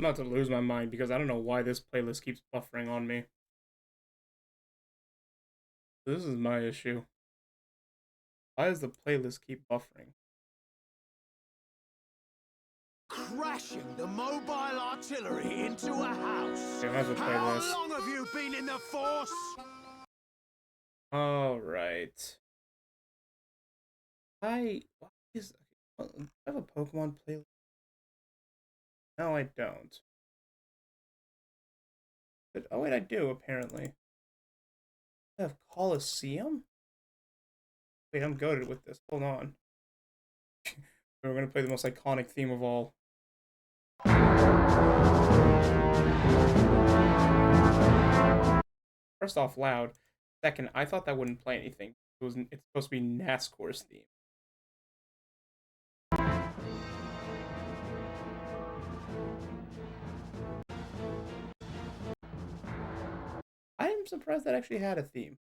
I'm about to lose my mind because I don't know why this playlist keeps buffering on me. This is my issue. Why does the playlist keep buffering? Crashing the mobile artillery into a house. Okay, I might as well play How this. long have you been in the force? Alright. I have a Pokemon playlist. No, I don't. But, oh wait, I do, apparently. I have Coliseum? Wait, I'm goated with this. Hold on. We're gonna play the most iconic theme of all. First off, loud. Second, I thought that wouldn't play anything. It's supposed to be NASCAR's theme. I am surprised that actually had a theme.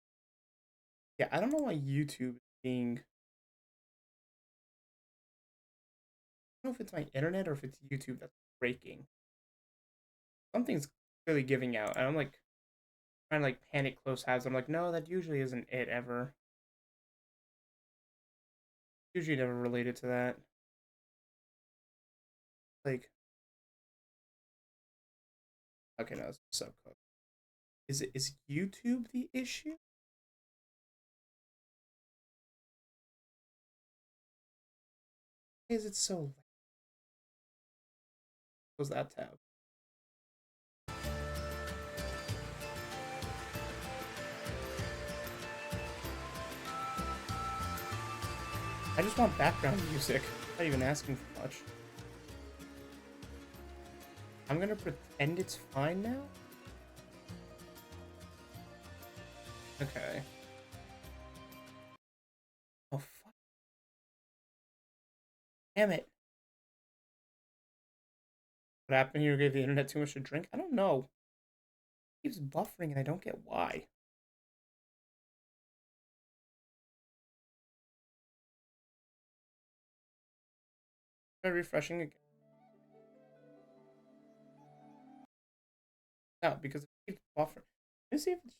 Yeah, I don't know why YouTube is being... I don't know if it's my internet or if it's YouTube that's breaking. Something's clearly giving out, and I'm like trying to like panic close halves. I'm like, no, that usually isn't it ever. Usually never related to that. Like, okay, no, it's subcooked. Is YouTube the issue? Why is it so loud? Close that tab. I just want background music. I'm not even asking for much. I'm gonna pretend it's fine now? Okay. Oh, fuck. Damn it. What happened here? Gave the internet too much to drink? I don't know. It keeps buffering and I don't get why. Try refreshing again. No, because it keeps buffering. Let me see if it's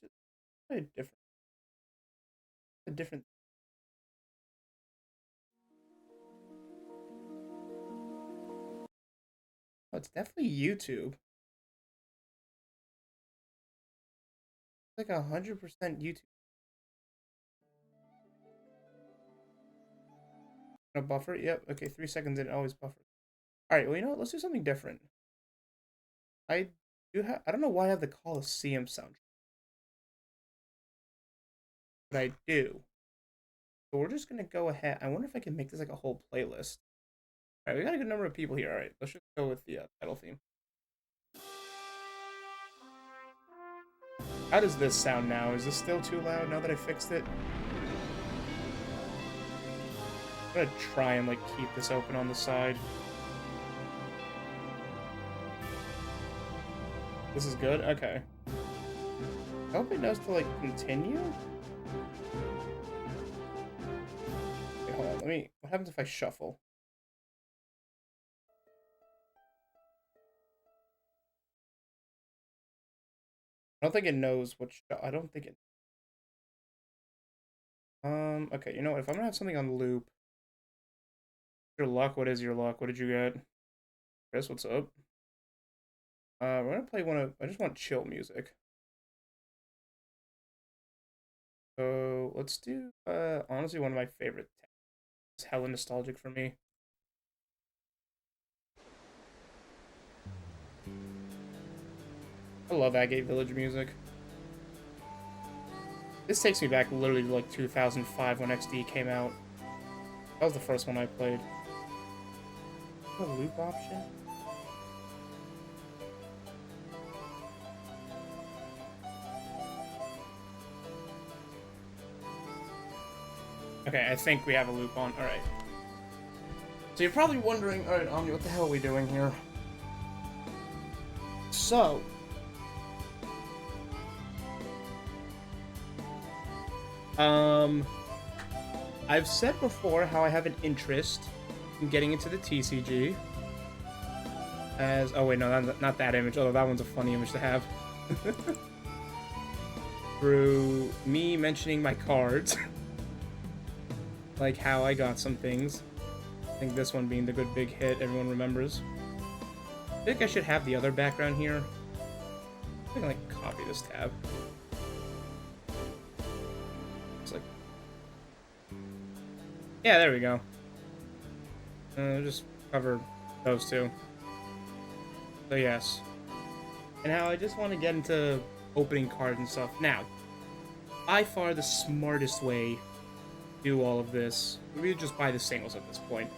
just a different. Oh, it's definitely YouTube. It's like 100% YouTube. A buffer? Yep. Okay, 3 seconds in, it always buffers. All right. Well, you know what? Let's do something different. I I don't know why I have the Coliseum soundtrack, but I do. So we're just gonna go ahead. I wonder if I can make this like a whole playlist. All right, we got a good number of people here. All right, let's just go with the title theme. How does this sound now? Is this still too loud now that I fixed it? I'm gonna try and like keep this open on the side. This is good? Okay. I hope it knows to like continue. Okay, hold on, what happens if I shuffle? I don't think it knows I don't think it... Okay, you know what? If I'm gonna have something on loop... Your luck, what is your luck? What did you get? Chris, what's up? We're gonna play I just want chill music. So, let's do, honestly, one of my favorite. It's hella nostalgic for me. I love Agate Village music. This takes me back literally to like 2005 when XD came out. That was the first one I played. A loop option? Okay, I think we have a loop on. Alright. So you're probably wondering, alright, Omni, what the hell are we doing here? So... I've said before how I have an interest in getting into the TCG. as... Oh, wait, no, not that image. Although that one's a funny image to have. Through me mentioning my cards. Like how I got some things. I think this one being the good big hit everyone remembers. I think I should have the other background here. I can, like, copy this tab. It's like... Yeah, there we go. Just cover those two. So, yes. And now I just want to get into opening cards and stuff. Now, by far the smartest way to do all of this would be to just buy the singles at this point.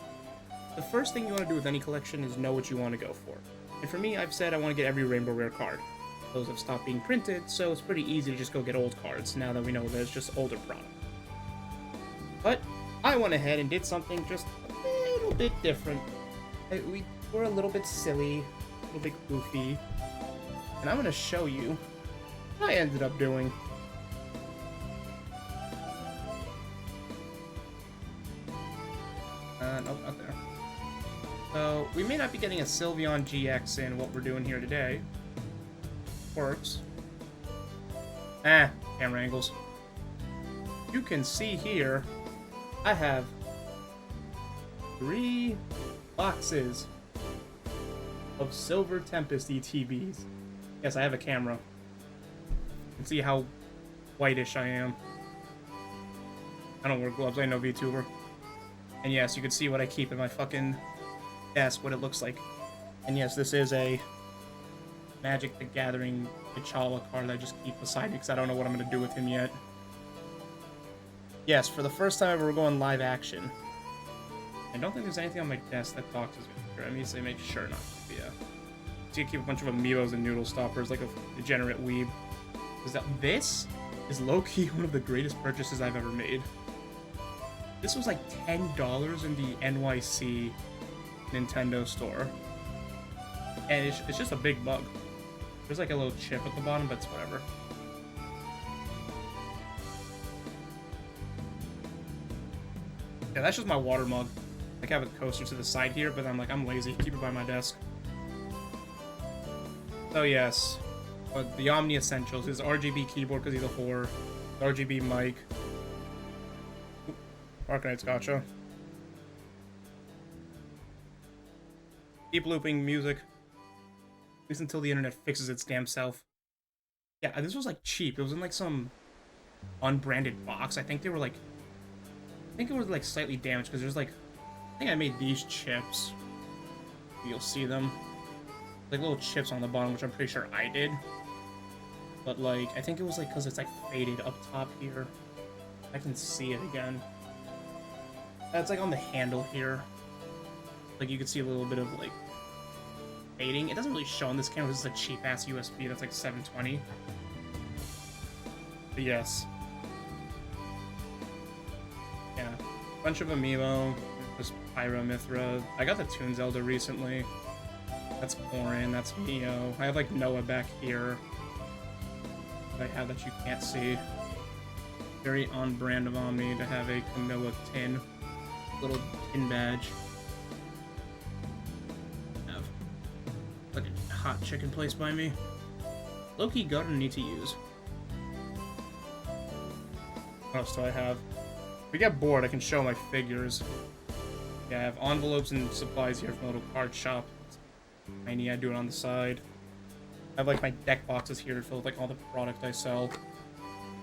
The first thing you want to do with any collection is know what you want to go for. And for me, I've said I want to get every Rainbow Rare card. Those have stopped being printed, so it's pretty easy to just go get old cards now that we know there's just older product. But I went ahead and did something just a little bit different. We were a little bit silly, a little bit goofy, and I'm going to show you what I ended up doing. Nope, not there. So, we may not be getting a Sylveon GX in what we're doing here today. Works. Camera angles. You can see here, I have 3 boxes of Silver Tempest ETBs. Yes, I have a camera. You can see how whitish I am. I don't wear gloves, I know VTuber. And yes, you can see what I keep in my fucking desk, what it looks like. And yes, this is a Magic the Gathering T'Challa card that I just keep beside me because I don't know what I'm going to do with him yet. Yes, for the first time ever, we're going live action. I don't think there's anything on my desk that talks as me. I mean, to make sure not to be a... So you keep a bunch of amiibos and noodle stoppers like a degenerate weeb. This is low-key one of the greatest purchases I've ever made. This was like $10 in the NYC Nintendo store. And it's just a big mug. There's like a little chip at the bottom, but it's whatever. Yeah, that's just my water mug. Like, I have a coaster to the side here, but I'm lazy. Keep it by my desk. So yes, but the Omni Essentials, his RGB keyboard because he's a whore, RGB mic. Arcanite's gotcha. Keep looping music. At least until the internet fixes its damn self. Yeah, this was like cheap. It was in like some unbranded box. I think they were like... I think it was like slightly damaged because there's like... I think I made these chips. You'll see them. Like little chips on the bottom, which I'm pretty sure I did. But like, I think it was like because it's like faded up top here. I can see it again. That's like on the handle here. Like you can see a little bit of like fading. It doesn't really show on this camera. This is a cheap ass USB that's like $720. But yes. Yeah. Bunch of amiibo. This Pyro Mithra. I got the Toon Zelda recently. That's Corin. That's Mio. I have like Noah back here. That I have that you can't see. Very on brand of Omni to have a Camilla tin. Little tin badge. Have like a hot chicken place by me. Low-key gonna need to use. What else do I have? If we get bored, I can show my figures. Yeah, I have envelopes and supplies here from a little card shop. It's tiny, I do it on the side. I have like my deck boxes here to fill with like all the product I sell.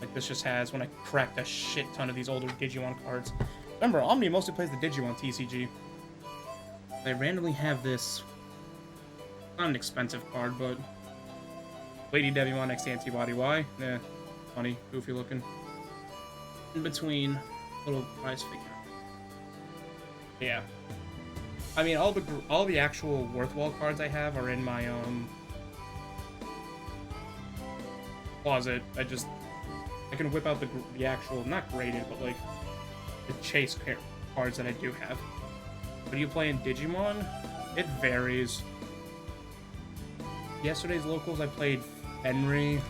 Like this just has when I cracked a shit ton of these older Digimon cards. Remember, Omni mostly plays the Digimon TCG. They randomly have this, not an expensive card, but Lady Devimon X Antibody Y. Yeah, funny, goofy looking. In between, little prize figure. Yeah. I mean, all the actual worthwhile cards I have are in my closet. I can whip out the actual, not graded, but like the chase cards that I do have. But do you play in Digimon? It varies. Yesterday's locals I played Fenry.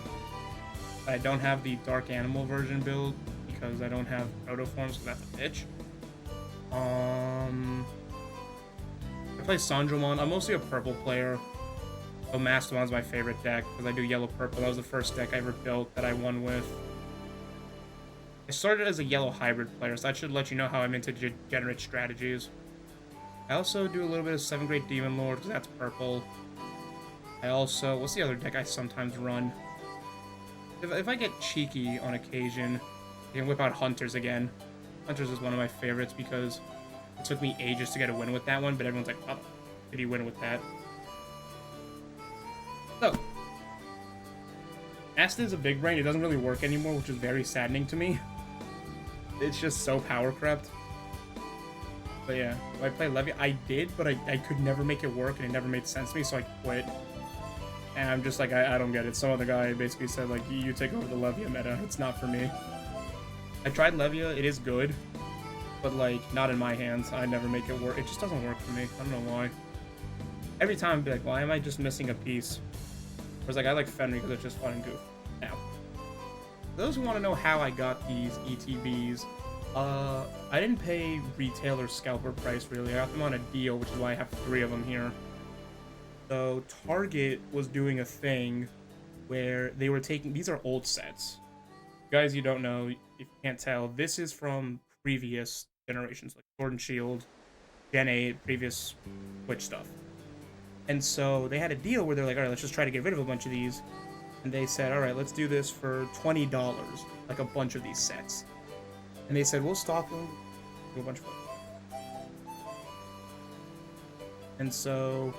I don't have the Dark Animal version build because I don't have protoforms because that's a bitch. play Sanjomon. I'm mostly a purple player. So Mastodon's my favorite deck because I do yellow-purple. That was the first deck I ever built that I won with. I started as a yellow hybrid player, so that should let you know how I'm into degenerate strategies. I also do a little bit of 7th grade Demon Lord because that's purple. I also... What's the other deck I sometimes run? If I get cheeky on occasion, I can whip out Hunters again. Hunters is one of my favorites because it took me ages to get a win with that one, but everyone's like, oh, did he win with that? So, Aston's a big brain. It doesn't really work anymore, which is very saddening to me. It's just so power crept. But yeah, I play Levy. I did, but I could never make it work, and it never made sense to me, so I quit. And I'm just like, I don't get it. Some other guy basically said, like, you take over the Levia meta. It's not for me. I tried Levia. It is good. But, like, not in my hands. I never make it work. It just doesn't work for me. I don't know why. Every time I'd be like, why am I just missing a piece? Whereas, like, I like Fenrir because it's just fun and goof. Now, for those who want to know how I got these ETBs, I didn't pay retail or scalper price, really. I got them on a deal, which is why I have 3 of them here. So, Target was doing a thing where they were taking... These are old sets. Guys, you don't know, if you can't tell, this is from previous generations, like Sword and Shield, Gen 8, previous Twitch stuff. And so, they had a deal where they're like, alright, let's just try to get rid of a bunch of these. And they said, alright, let's do this for $20, like a bunch of these sets. And they said, we'll stock them, do a bunch of them. And so...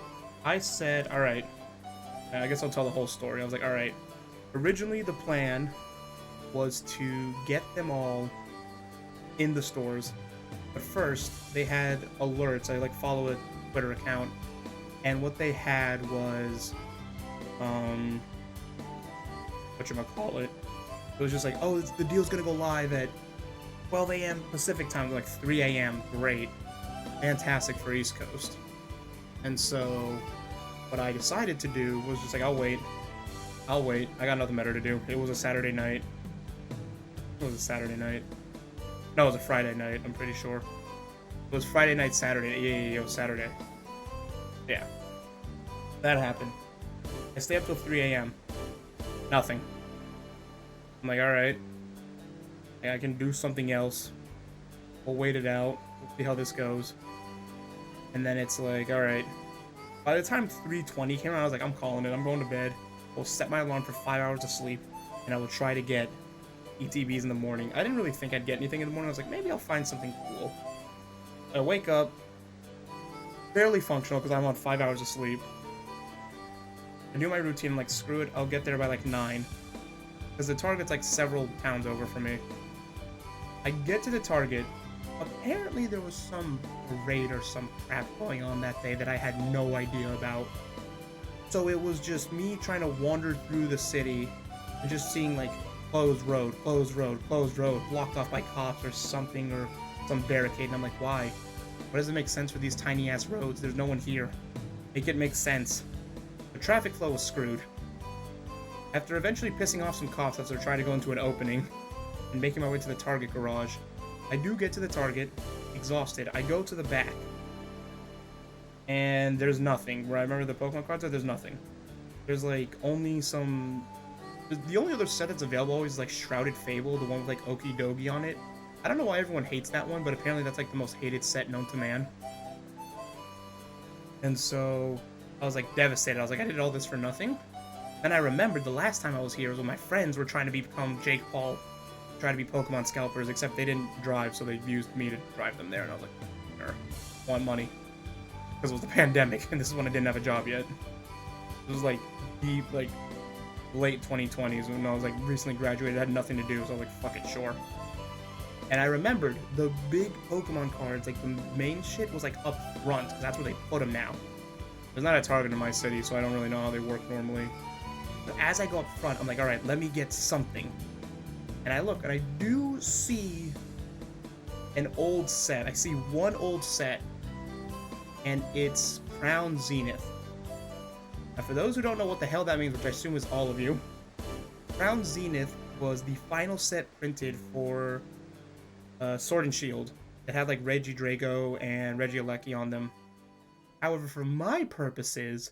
I said, alright, I guess I'll tell the whole story. I was like, alright, originally the plan was to get them all in the stores, but first, they had alerts. I, like, follow a Twitter account, and what they had was, whatchamacallit, it was just like, oh, the deal's gonna go live at 12 a.m. Pacific time, like 3 a.m., great, fantastic for East Coast. And so, what I decided to do was just like, I'll wait. I got nothing better to do. It was a Saturday night. It was a Saturday night. No, it was a Friday night, I'm pretty sure. It was Friday night, Saturday. Yeah, it was Saturday. Yeah. That happened. I stayed up till 3 a.m. Nothing. I'm like, alright. I can do something else. We'll wait it out. We'll see how this goes. And then it's like, alright. By the time 3:20 came around, I was like, I'm calling it. I'm going to bed. I'll set my alarm for 5 hours of sleep, and I will try to get ETBs in the morning. I didn't really think I'd get anything in the morning. I was like, maybe I'll find something cool. I wake up, barely functional because I'm on 5 hours of sleep. I do my routine. I'm like, screw it. I'll get there by like 9. Because the target's like several towns over from me. I get to the target. Apparently there was some raid or some crap going on that day that I had no idea about. So it was just me trying to wander through the city and just seeing like closed road, blocked off by cops or something, or some barricade, and I'm like, why? Why does it make sense for these tiny ass roads? There's no one here. Make it make sense. The traffic flow was screwed. After eventually pissing off some cops as they're trying to go into an opening and making my way to the Target garage, I do get to the Target, exhausted. I go to the back, and there's nothing. Where I remember the Pokemon cards are, there's nothing. There's like only some... The only other set that's available is like Shrouded Fable, the one with like Okidogi on it. I don't know why everyone hates that one, but apparently that's like the most hated set known to man. And so I was like devastated. I was like, I did all this for nothing? Then I remembered the last time I was here was when my friends were trying to become Jake Paul, try to be Pokemon scalpers, except they didn't drive, so they used me to drive them there, and I was like, sure, want money. Because it was the pandemic, and this is when I didn't have a job yet. It was like deep, like late 2020s when I was like recently graduated, had nothing to do, so I was like, fuck it, sure. And I remembered the big Pokemon cards, like the main shit was like up front, because that's where they put them now. There's not a Target in my city, so I don't really know how they work normally. But as I go up front, I'm like, alright, let me get something. And I look, and I do see an old set. I see one old set, and it's Crown Zenith. Now, for those who don't know what the hell that means, which I assume is all of you, Crown Zenith was the final set printed for Sword and Shield. It had like Regidrago and Regieleki on them. However, for my purposes,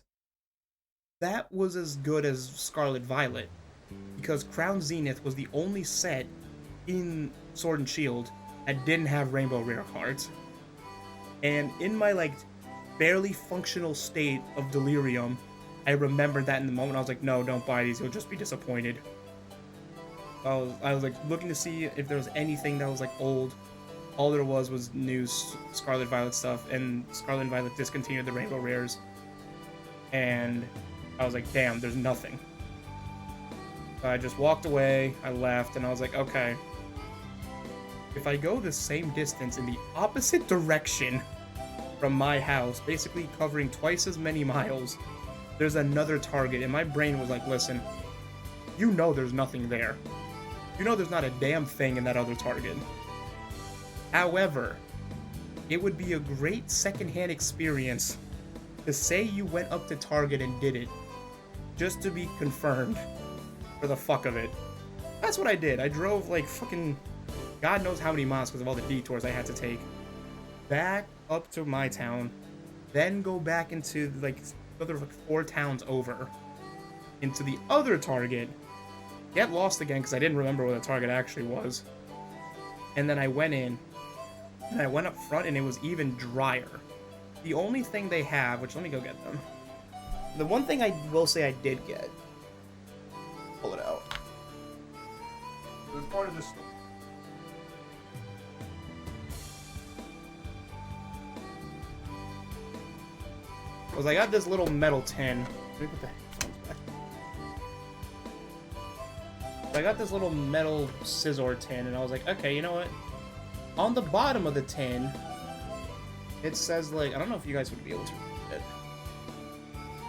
that was as good as Scarlet Violet, because Crown Zenith was the only set in Sword and Shield that didn't have rainbow rare cards. And in my like barely functional state of delirium, I remembered that in the moment. I was like, no, don't buy these, you'll just be disappointed. I was like looking to see if there was anything that was like old. All there was new Scarlet Violet stuff, and Scarlet and Violet discontinued the rainbow rares. And I was like, damn, there's nothing. So I just walked away, I left, and I was like, okay, if I go the same distance in the opposite direction from my house, basically covering twice as many miles, there's another target. And my brain was like, listen, you know there's nothing there. You know there's not a damn thing in that other target. However, it would be a great secondhand experience to say you went up to Target and did it, just to be confirmed for the fuck of it. That's what I did. I drove like fucking God knows how many miles because of all the detours I had to take. Back up to my town, then go back into like other like 4 towns over into the other Target, get lost again because I didn't remember where the Target actually was, and then I went in and I went up front and it was even drier. The only thing they have, which let me go get them. The one thing I will say I did get, pull it out. It was part of the store. I got this little metal tin. Let me put the headphones back. So I got this little metal scissor tin, and I was like, okay, you know what? On the bottom of the tin, it says, like, I don't know if you guys would be able to read it.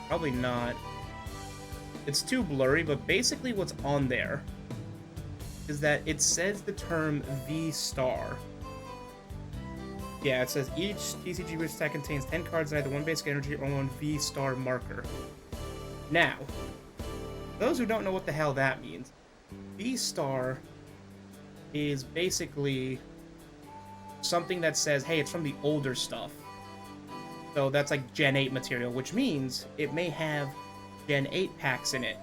Probably not. It's too blurry, but basically what's on there is that it says the term V-Star. Yeah, it says each TCG booster stack contains 10 cards and either one basic energy or one V-Star marker. Now, those who don't know what the hell that means, V-Star is basically something that says, hey, it's from the older stuff. So that's like Gen 8 material, which means it may have Gen 8 packs in it.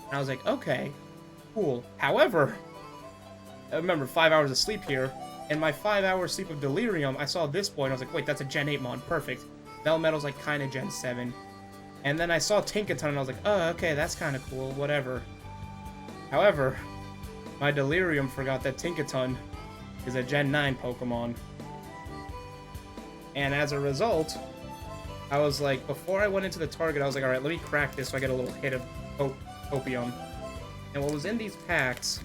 And I was like, okay, cool. However, I remember 5 hours of sleep here. In my 5 hours sleep of delirium, I saw this boy and I was like, wait, that's a Gen 8 mod, perfect. Velmetal's like kind of Gen 7. And then I saw Tinkaton and I was like, oh, okay, that's kind of cool, whatever. However, my delirium forgot that Tinkaton is a Gen 9 Pokemon. And as a result, I was like, before I went into the Target, I was like, alright, let me crack this so I get a little hit of opium. And what was in these packs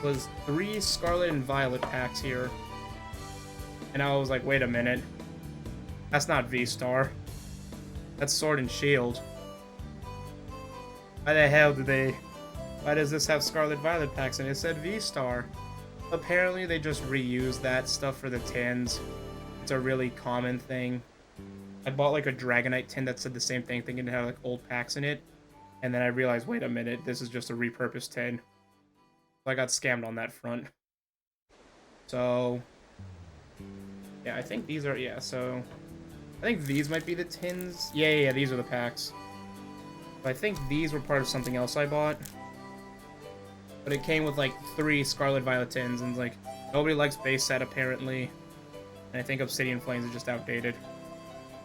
was 3 Scarlet and Violet packs here. And I was like, wait a minute. That's not V-Star. That's Sword and Shield. Why the hell why does this have Scarlet Violet packs? And it said V-Star. Apparently they just reuse that stuff for the tins. It's a really common thing. I bought like a Dragonite tin that said the same thing, thinking it had like old packs in it. And then I realized, wait a minute, this is just a repurposed tin. I got scammed on that front. So, yeah, I think these are, yeah, so, I think these might be the tins. Yeah, these are the packs. But I think these were part of something else I bought. But it came with, like, 3 Scarlet Violet tins, and, like, nobody likes base set, apparently. And I think Obsidian Flames is just outdated.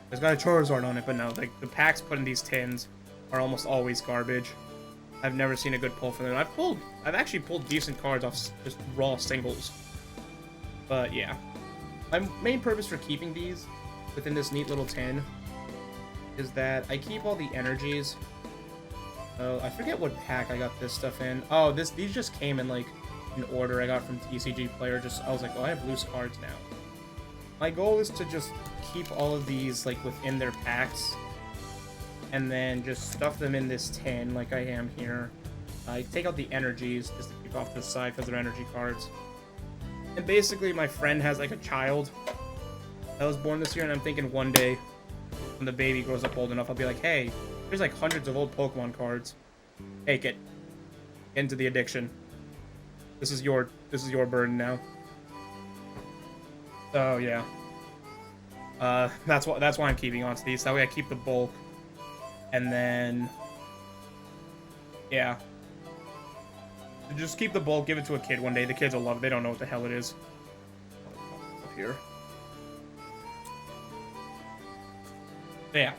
There's got a Charizard on it, but no, like, the packs put in these tins are almost always garbage. I've never seen a good pull for them. I've actually pulled decent cards off just raw singles. But yeah. My main purpose for keeping these within this neat little tin is that I keep all the energies. Oh, I forget what pack I got this stuff in. Oh, these just came in like an order I got from TCG Player. I was like, oh, I have loose cards now. My goal is to just keep all of these like within their packs. And then just stuff them in this tin like I am here. I take out the energies just to keep off to the side because they're energy cards. And basically my friend has like a child that was born this year, and I'm thinking one day when the baby grows up old enough, I'll be like, hey, there's like hundreds of old Pokemon cards. Take it. Into the addiction. This is your burden now. So yeah. That's why I'm keeping on to these. That way I keep the bulk, and then yeah, just keep the bulk. Give it to a kid one day. The kids will love it. They don't know what the hell it is. Up here. Yeah.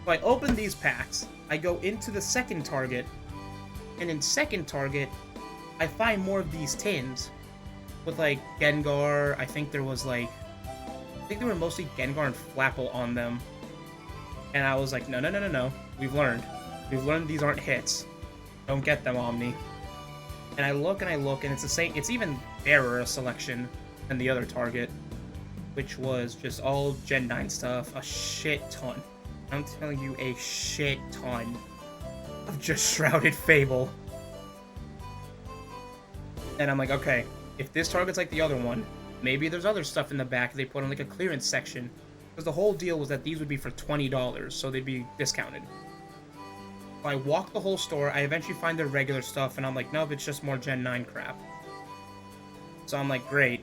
So I open these packs. I go into the second Target, and in second Target, I find more of these tins with like Gengar. I think there was like, I think they were mostly Gengar and Flapple on them. And I was like, no, no, no, no, no. We've learned. We've learned these aren't hits. Don't get them, Omni. And I look, and it's the same. It's even fairer a selection than the other Target, which was just all Gen 9 stuff. A shit ton. I'm telling you, a shit ton of just Shrouded Fable. And I'm like, okay, if this Target's like the other one, maybe there's other stuff in the back they put in like a clearance section. Because the whole deal was that these would be for $20, so they'd be discounted. So I walk the whole store, I eventually find their regular stuff, and I'm like, nope, it's just more Gen 9 crap. So I'm like, great.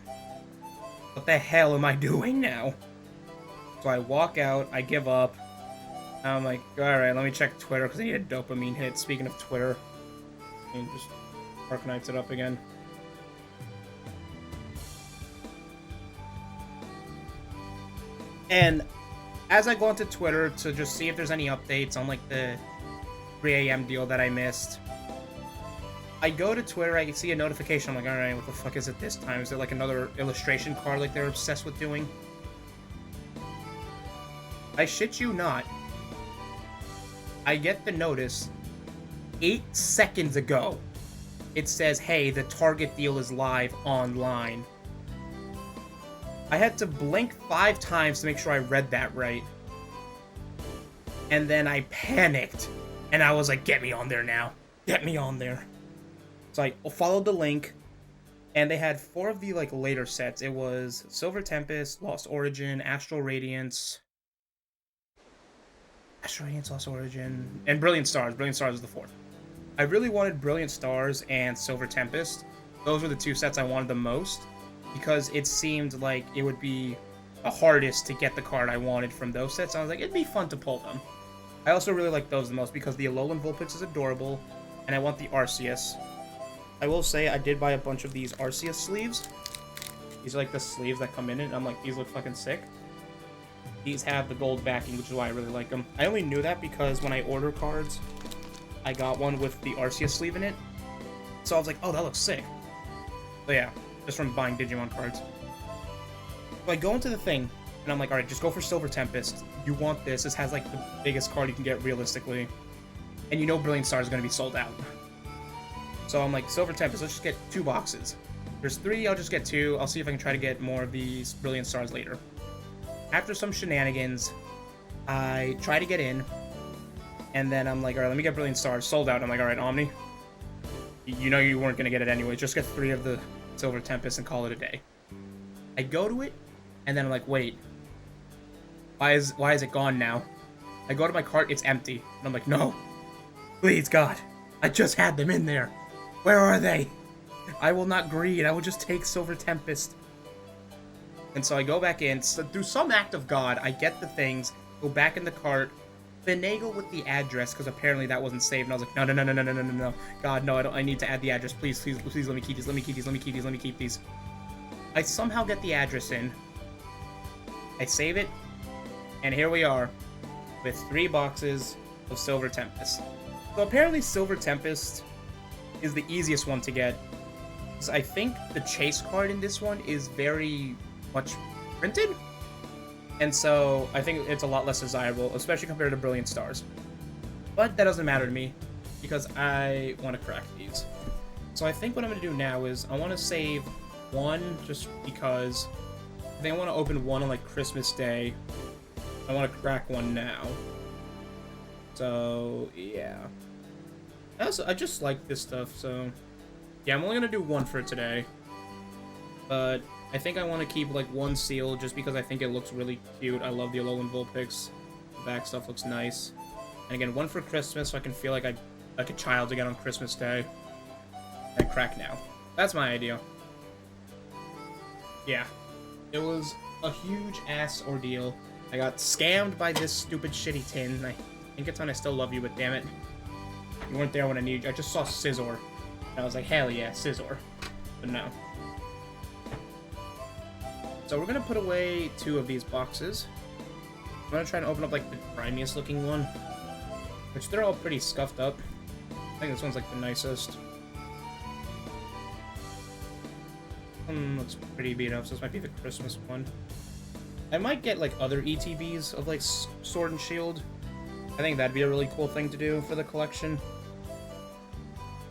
What the hell am I doing now? So I walk out, I give up. I'm like, alright, let me check Twitter, because I need a dopamine hit. Speaking of Twitter, and just Arkanites it up again. And as I go onto Twitter to just see if there's any updates on like the 3 a.m. deal that I missed, I go to Twitter, I see a notification, I'm like, alright, what the fuck is it this time? Is it like another illustration card like they're obsessed with doing? I shit you not. I get the notice 8 seconds ago. It says, hey, the Target deal is live online. I had to blink 5 times to make sure I read that right. And then I panicked. And I was like, get me on there now. Get me on there. So I followed the link. And they had 4 of the like later sets. It was Silver Tempest, Lost Origin, Astral Radiance, Lost Origin, and Brilliant Stars. Brilliant Stars is the 4th. I really wanted Brilliant Stars and Silver Tempest. Those were the 2 sets I wanted the most, because it seemed like it would be the hardest to get the card I wanted from those sets. I was like, it'd be fun to pull them. I also really like those the most because the Alolan Vulpix is adorable, and I want the Arceus. I will say I did buy a bunch of these Arceus sleeves. These are like the sleeves that come in it, and I'm like, these look fucking sick. These have the gold backing, which is why I really like them. I only knew that because when I order cards, I got one with the Arceus sleeve in it. So I was like, oh, that looks sick. So yeah, just from buying Digimon cards. So I go into the thing, and I'm like, alright, just go for Silver Tempest. You want this. This has like the biggest card you can get realistically. And you know Brilliant Star is going to be sold out. So I'm like, Silver Tempest, let's just get 2 boxes. There's 3, I'll just get 2. I'll see if I can try to get more of these Brilliant Stars later. After some shenanigans, I try to get in. And then I'm like, alright, let me get Brilliant Stars. Sold out. I'm like, alright, Omni. You know you weren't going to get it anyway. Just get 3 of the Silver Tempest and call it a day. I go to it, and then I'm like, wait. Why is it gone now? I go to my cart, it's empty. And I'm like, no. Please, God. I just had them in there. Where are they? I will not greed. I will just take Silver Tempest. And so I go back in. So through some act of God, I get the things, go back in the cart, finagle with the address, because apparently that wasn't saved. And I was like, no, no, no, no, no, no, no, no, no. God, no, I need to add the address. Please, please, please let me keep these. Let me keep these. Let me keep these. Let me keep these. I somehow get the address in. I save it. And here we are with 3 boxes of Silver Tempest. So apparently Silver Tempest is the easiest one to get. So I think the chase card in this one is very much printed. And so I think it's a lot less desirable, especially compared to Brilliant Stars. But that doesn't matter to me because I want to crack these. So I think what I'm going to do now is I want to save 1 just because I think I want to open 1 on like Christmas Day. I want to crack 1 now. So, yeah. I just like this stuff, so... Yeah, I'm only going to do 1 for today. But I think I want to keep, like, 1 seal just because I think it looks really cute. I love the Alolan Vulpix. The back stuff looks nice. And again, 1 for Christmas so I can feel like like a child again on Christmas Day. And crack now. That's my idea. Yeah. It was a huge ass ordeal. I got scammed by this stupid shitty tin. I think it's on I Still Love You, but damn it. You weren't there when I needed you. I just saw Scizor. And I was like, hell yeah, Scizor. But no. So we're gonna put away 2 of these boxes. I'm gonna try and open up like the grimiest looking one. Which they're all pretty scuffed up. I think this one's like the nicest. Looks pretty beat up, so this might be the Christmas one. I might get like other ETBs of like Sword and Shield. I think that'd be a really cool thing to do for the collection.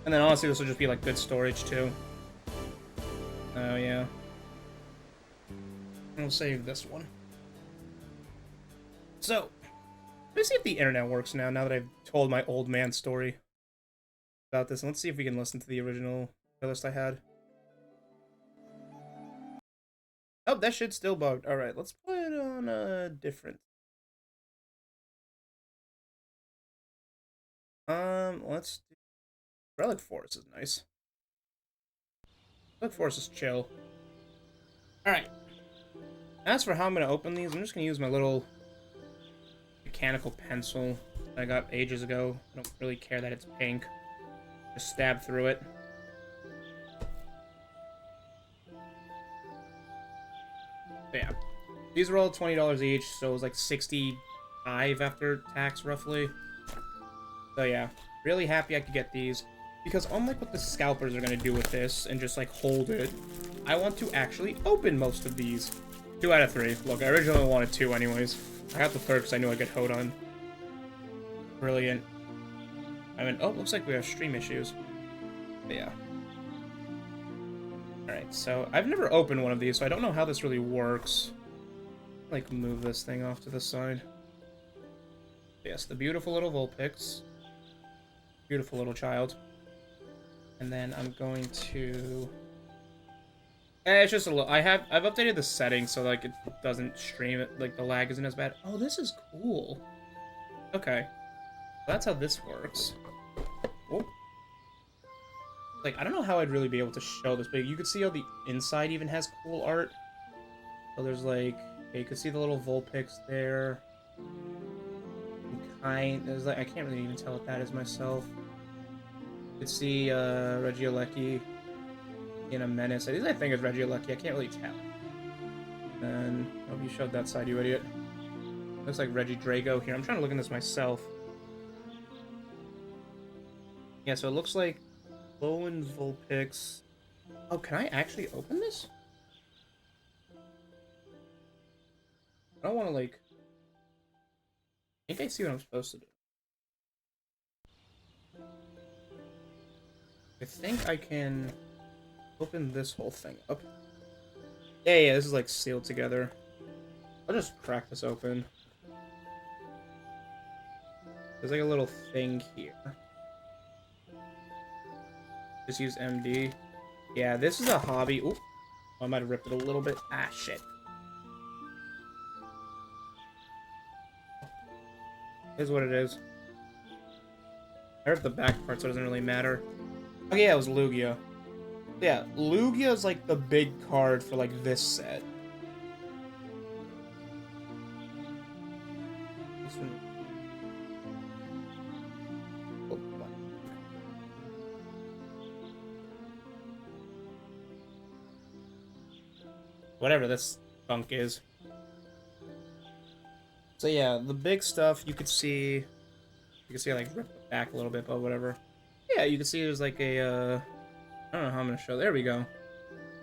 And then honestly, this will just be like good storage too. Oh yeah. We'll save this one. So, let's see if the internet works now that I've told my old man story about this. And let's see if we can listen to the original playlist I had. Oh, that shit's still bugged. Alright, let's put it on a different. Let's do... Relic Forest is nice. Relic Forest is chill. Alright. As for how I'm gonna open these, I'm just gonna use my little mechanical pencil that I got ages ago. I don't really care that it's pink. Just stab through it. So yeah. These were all $20 each, so it was like $65 after tax, roughly. So yeah, really happy I could get these. Because unlike what the scalpers are going to do with this, and just like hold it, I want to actually open most of these. 2 out of 3. Look, I originally wanted 2 anyways. I got the 3rd because I knew I'd get hoed on. Brilliant. I mean, oh, looks like we have stream issues. But yeah. Alright, so I've never opened one of these, so I don't know how this really works. Like, move this thing off to the side. Yes, the beautiful little Vulpix. Beautiful little child. And then I'm going to... it's just a little... I've updated the settings so, like, it doesn't stream it. Like, the lag isn't as bad. Oh, this is cool. Okay. That's how this works. Whoop. Like, I don't know how I'd really be able to show this, but you can see how the inside even has cool art. So there's, like... Okay, you can see the little Vulpix there. There's, like... I can't really even tell what that is myself. You can see, Regieleki in a Menace. At least I think it's Regieleki. I can't really tell. And... Oh, you showed that side, you idiot. Looks like Regidrago here. I'm trying to look at this myself. Yeah, so it looks like Lowen Vulpix. Oh, can I actually open this? I don't want to, like... I think I see what I'm supposed to do. I think I can open this whole thing up. Yeah, this is, like, sealed together. I'll just crack this open. There's, like, a little thing here. Just use MD. Yeah, this is a hobby. Oop. I might have ripped it a little bit. Ah, shit. Is what it is. I ripped the back part, so it doesn't really matter. Oh yeah, it was Lugia. Yeah, Lugia is like the big card for like this set. This one. Oh, whatever this funk is. So yeah, the big stuff you could see. You can see I like ripped the back a little bit, but whatever. Yeah, you can see there's like a. I don't know how I'm gonna show. There we go.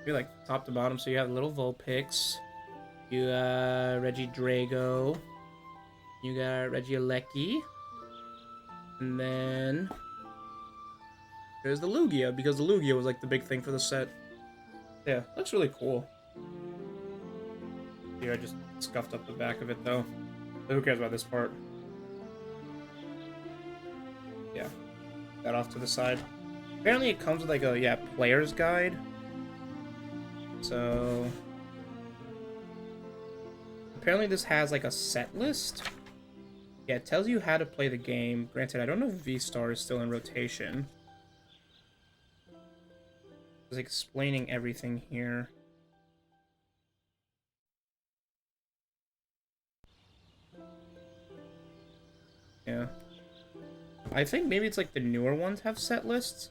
You're like top to bottom, so you have little Vulpix. You got Regidrago. You got Regieleki. And then there's the Lugia, because the Lugia was like the big thing for the set. Yeah, looks really cool. Here, I just scuffed up the back of it though. But who cares about this part? Yeah, that off to the side. Apparently it comes with like a, yeah, player's guide. So apparently this has like a set list. Yeah, it tells you how to play the game. Granted, I don't know if V-Star is still in rotation. It's explaining everything here. Yeah. I think maybe it's like the newer ones have set lists.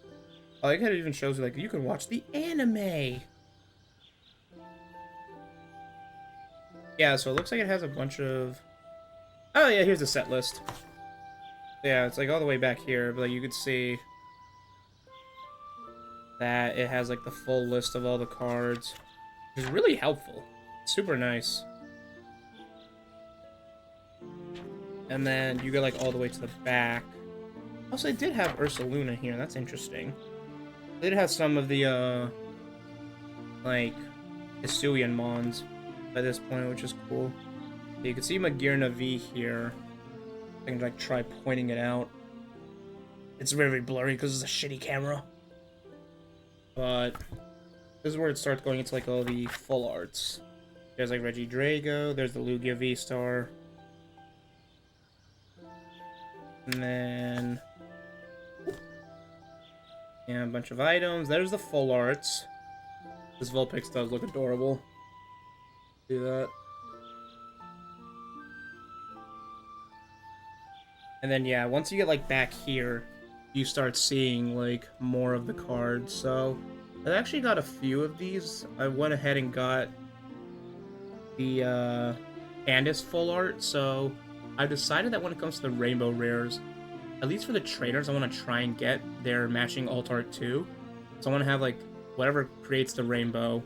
I like how it even shows you like you can watch the anime. Yeah, so it looks like it has a bunch of. Oh yeah, here's the set list. Yeah, it's like all the way back here, but like you could see that it has like the full list of all the cards, which is really helpful. Super nice. And then you go like all the way to the back. Also, they did have Ursaluna here. That's interesting. They did have some of the like Hisuian Mons by this point, which is cool. So you can see Magirna V here. I can like try pointing it out. It's very blurry because it's a shitty camera. But this is where it starts going into like all the full arts. There's like Reggie Drago, there's the Lugia V-Star. And then yeah, a bunch of items. There's the full arts. This Vulpix does look adorable. Do that. And then yeah, once you get like back here, you start seeing like more of the cards. So I've actually got a few of these. I went ahead and got the Candace full art. So I've decided that when it comes to the rainbow rares, at least for the trainers, I want to try and get their matching alt art too. So I want to have like whatever creates the rainbow,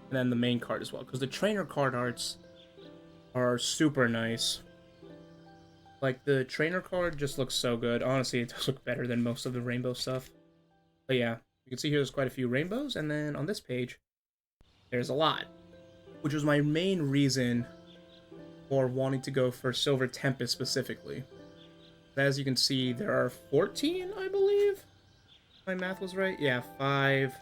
and then the main card as well. Because the trainer card arts are super nice. Like, the trainer card just looks so good. Honestly, it does look better than most of the rainbow stuff. But yeah, you can see here there's quite a few rainbows, and then on this page, there's a lot. Which was my main reason for wanting to go for Silver Tempest specifically. As you can see, there are 14, I believe? My math was right? Yeah, 5.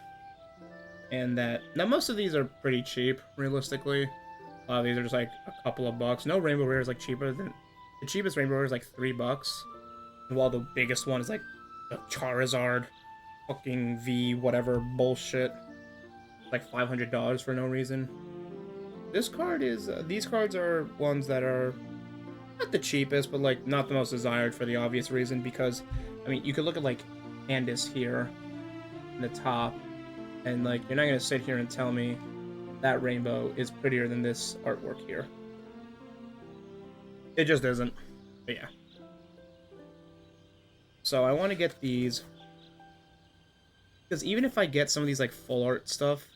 And that. Now, most of these are pretty cheap, realistically. A lot of these are just like a couple of bucks. No rainbow rare is like cheaper than. The cheapest rainbow rare is like $3. While the biggest one is like the Charizard fucking V whatever bullshit. Like $500 for no reason. This card is these cards are ones that are not the cheapest, but like not the most desired for the obvious reason because I mean you could look at like Candace here in the top, and like you're not gonna sit here and tell me that rainbow is prettier than this artwork here. It just isn't. But yeah. So I want to get these because even if I get some of these like full art stuff,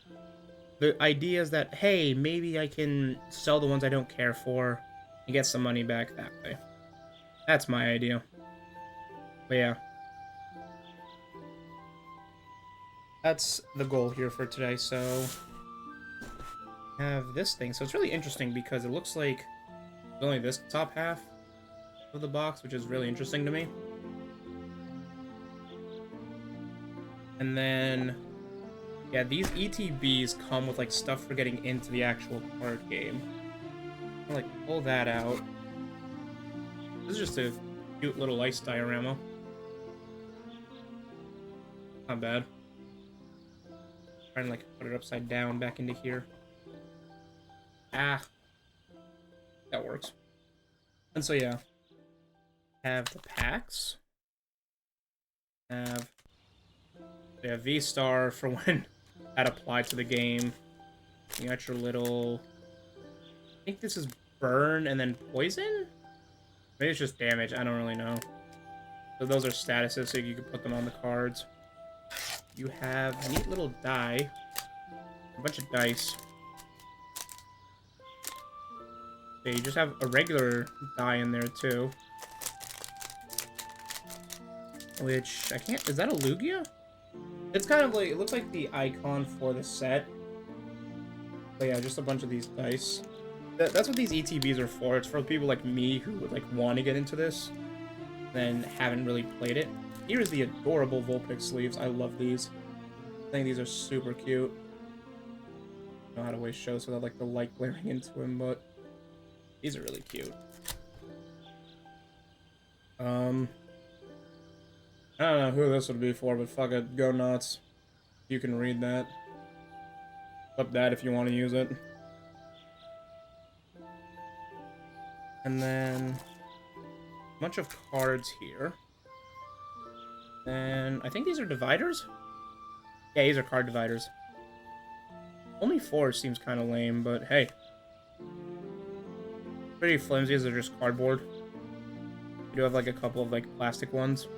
the idea is that hey, maybe I can sell the ones I don't care for and get some money back that way. That's my idea. But yeah, that's the goal here for today. So I have this thing. So it's really interesting because it looks like it's only this top half of the box, which is really interesting to me. And then yeah, these ETBs come with like stuff for getting into the actual card game. I'll, like pull that out. This is just a cute little ice diorama. Not bad. Trying to like put it upside down back into here. Ah, that works. And so yeah, have the packs. Have V-Star for when that applied to the game. You got your little. I think this is burn and then poison. Maybe it's just damage. I don't really know. So those are statuses, so you can put them on the cards. You have a neat little die. A bunch of dice. Okay, you just have a regular die in there, too. Which, I can't... Is that a Lugia? It's kind of like... It looks like the icon for the set. But yeah, just a bunch of these dice. That's what these ETBs are for. It's for people like me who would, like, want to get into this. Then haven't really played it. Here is the adorable Vulpix sleeves. I love these. I think these are super cute. I don't know how to waste shows without like the light glaring into him, but these are really cute. I don't know who this would be for, but fuck it, go nuts. You can read that. Flip that if you want to use it. And then bunch of cards here. And I think these are dividers? Yeah, these are card dividers. Only 4 seems kind of lame, but hey. Pretty flimsy as they're just cardboard. We do have like a couple of like plastic ones.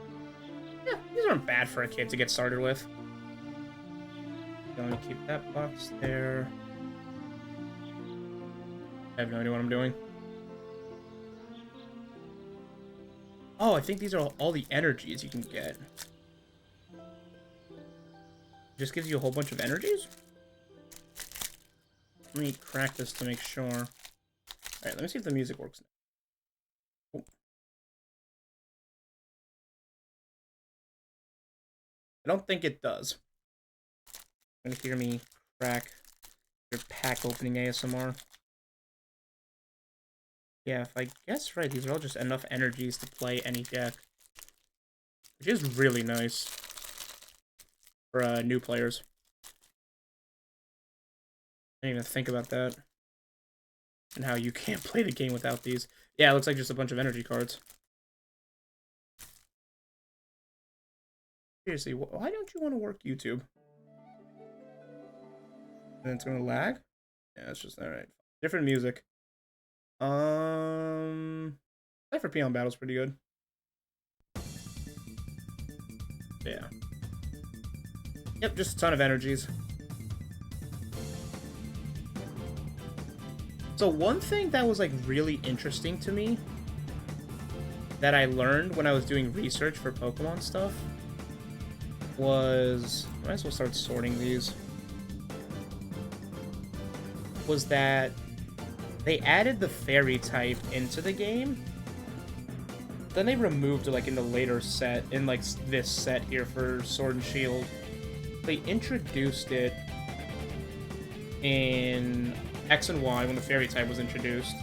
Yeah, these aren't bad for a kid to get started with. I'm gonna keep that box there. I have no idea what I'm doing. Oh, I think these are all the energies you can get. Just gives you a whole bunch of energies? Let me crack this to make sure. Alright, let me see if the music works now. Oh. I don't think it does. You're gonna hear me crack your pack opening ASMR. Yeah, if I guess right, these are all just enough energies to play any deck. Which is really nice for new players. I didn't even think about that. And how you can't play the game without these. Yeah, it looks like just a bunch of energy cards. Seriously, why don't you want to work YouTube? And it's gonna lag? Yeah, it's just alright. Different music. Play for Peon Battle's pretty good. Yeah. Yep, just a ton of energies. So one thing that was like really interesting to me that I learned when I was doing research for Pokemon stuff was, I might as well start sorting these, was that they added the fairy type into the game. Then they removed it like in the later set, in like this set here for Sword and Shield. They introduced it in X and Y when the fairy type was introduced.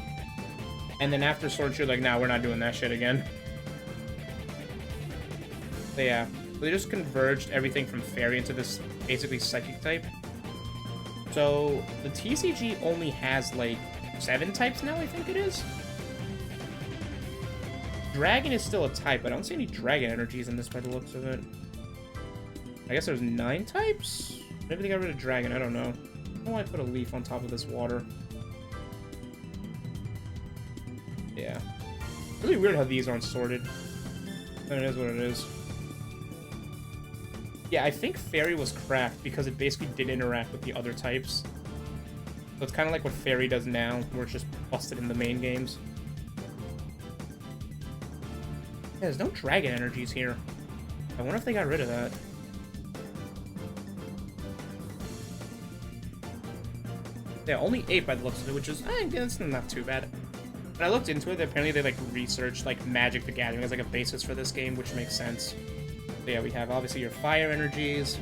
And then after Sword and Shield, like, nah, we're not doing that shit again. But yeah, they just converged everything from fairy into this basically psychic type. So the TCG only has like 7 types now, I think it is. Dragon is still a type. I don't see any dragon energies in this by the looks of it. I guess there's 9 types? Maybe they got rid of dragon, I don't know. I don't know why I put a leaf on top of this water. Yeah. Really weird how these aren't sorted. But it is what it is. Yeah, I think Fairy was cracked because it basically didn't interact with the other types. So it's kind of like what Fairy does now, where it's just busted in the main games. Yeah, there's no dragon energies here. I wonder if they got rid of that. Yeah, only 8 by the looks of it, which is, I guess, not too bad. When I looked into it, apparently they, like, researched, like, Magic the Gathering as, like, a basis for this game, which makes sense. So yeah, we have, obviously, your fire energies,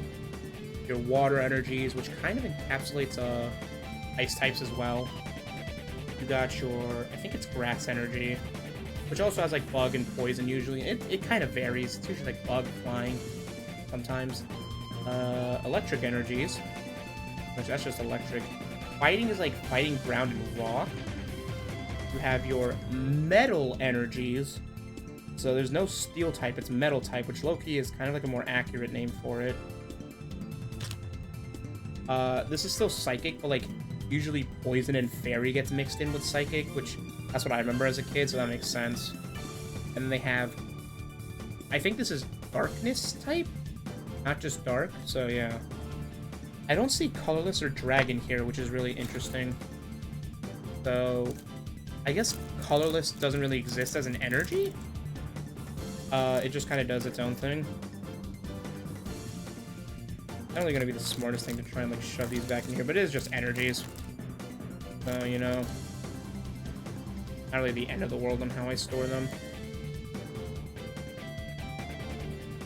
your water energies, which kind of encapsulates, ice types as well. You got your, I think it's grass energy, which also has, like, bug and poison, usually. It kind of varies. It's usually, like, bug, flying, sometimes. Electric energies, which that's just electric. Fighting is like fighting ground and rock. You have your metal energies. So there's no steel type, it's metal type, which low-key is kind of like a more accurate name for it. This is still psychic, but like usually poison and fairy gets mixed in with psychic, which that's what I remember as a kid, so that makes sense. And then they have, I think this is darkness type, not just dark, so yeah. I don't see colorless or dragon here, which is really interesting. So, I guess colorless doesn't really exist as an energy. It just kind of does its own thing. Not really gonna be the smartest thing to try and like shove these back in here, but it is just energies. So, you know, not really the end of the world on how I store them.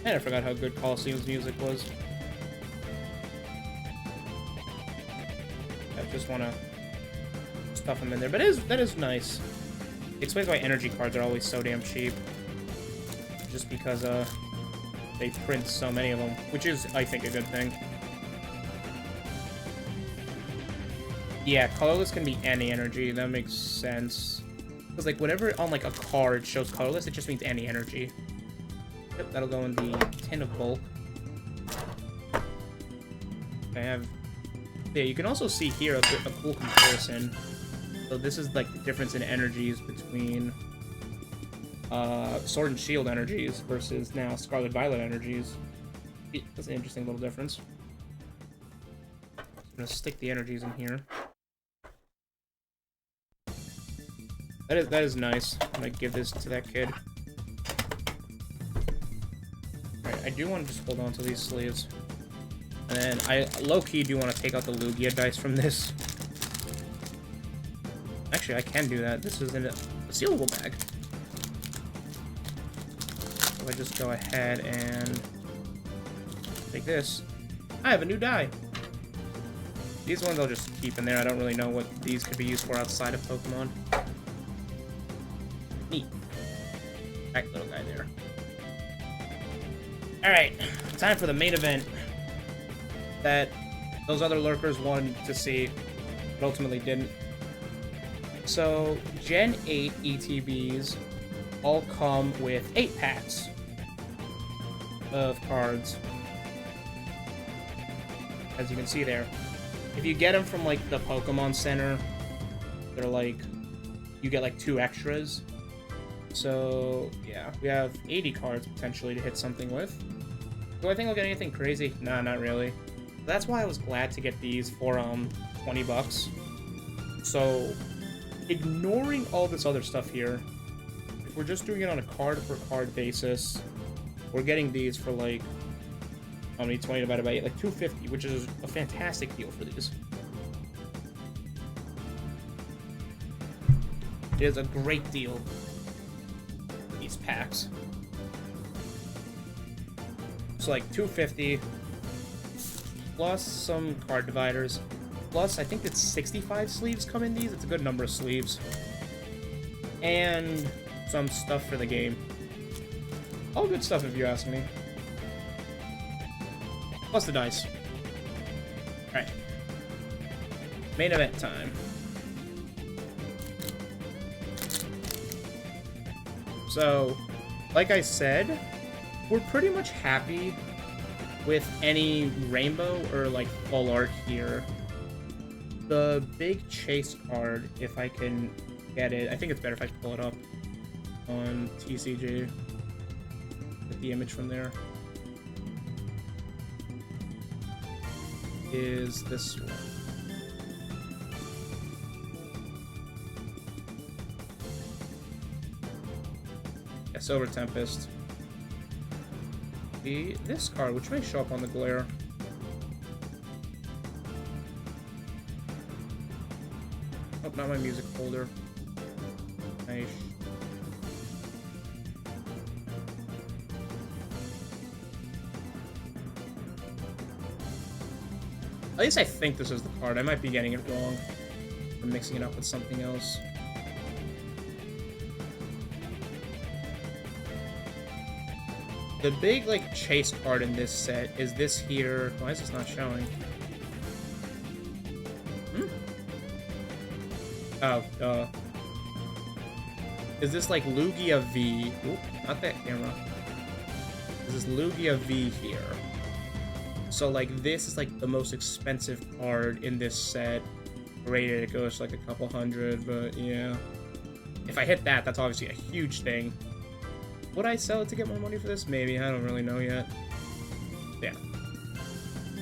And I forgot how good Colosseum's music was. I just want to stuff them in there, but that is nice. It explains why energy cards are always so damn cheap. Just because they print so many of them, which is, I think, a good thing. Yeah, colorless can be any energy. That makes sense. Because, like, whenever on, like, a card shows colorless, it just means any energy. Yep, that'll go in the tin of bulk. I have... Yeah, you can also see here a cool comparison. So this is, like, the difference in energies between Sword and Shield energies versus now Scarlet Violet energies. That's an interesting little difference. So I'm gonna stick the energies in here. That is nice. I'm gonna give this to that kid. Alright, I do want to just hold on to these sleeves. And then I low-key do want to take out the Lugia dice from this. Actually, I can do that. This is in a sealable bag. So I just go ahead and take this. I have a new die. These ones I'll just keep in there. I don't really know what these could be used for outside of Pokemon. Neat. Back little guy there. Alright, time for the main event that those other lurkers wanted to see, but ultimately didn't. So, Gen 8 ETBs all come with 8 packs of cards. As you can see there. If you get them from, like, the Pokemon Center, they're like, you get, like, 2 extras. So, yeah, we have 80 cards potentially to hit something with. Do I think I'll get anything crazy? Nah, not really. That's why I was glad to get these for, 20 bucks. So, ignoring all this other stuff here, if we're just doing it on a card-per-card basis, we're getting these for, like, how many? 20 divided by 8? Like, 250, which is a fantastic deal for these. It is a great deal. These packs. It's like 250 plus some card dividers. Plus, I think it's 65 sleeves come in these. It's a good number of sleeves. And some stuff for the game. All good stuff if you ask me. Plus the dice. Alright. Main event time. So, like I said, we're pretty much happy with any rainbow or like full art here. The big chase card, if I can get it, I think it's better if I pull it up on TCG. Get the image from there. Is this one. Yeah, Silver Tempest. This card, which may show up on the glare. Oh, not my music folder. Nice. At least I think this is the card. I might be getting it wrong. I'm mixing it up with something else. The big, like, chase card in this set is this here. Why is this not showing? Oh, is this, like, Lugia V? Oop, not that camera. Is this Lugia V here? So, like, this is, like, the most expensive card in this set. Rated, it goes, like, a couple hundred, but, yeah. If I hit that, that's obviously a huge thing. Would I sell it to get more money for this? Maybe. I don't really know yet. Yeah.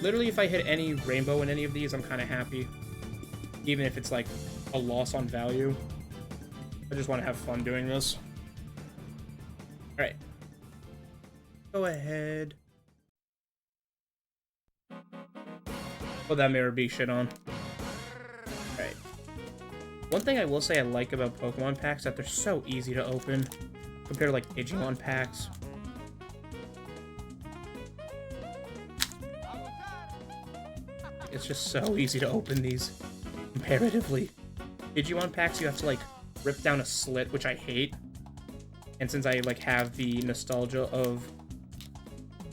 Literally, if I hit any rainbow in any of these, I'm kind of happy. Even if it's, like, a loss on value. I just want to have fun doing this. Alright. Go ahead. Put that Mirror B shit on. Alright. One thing I will say I like about Pokemon packs is that they're so easy to open compared to like Digimon packs. It's just so easy to open these comparatively. Digimon packs you have to like rip down a slit, which I hate. And since I like have the nostalgia of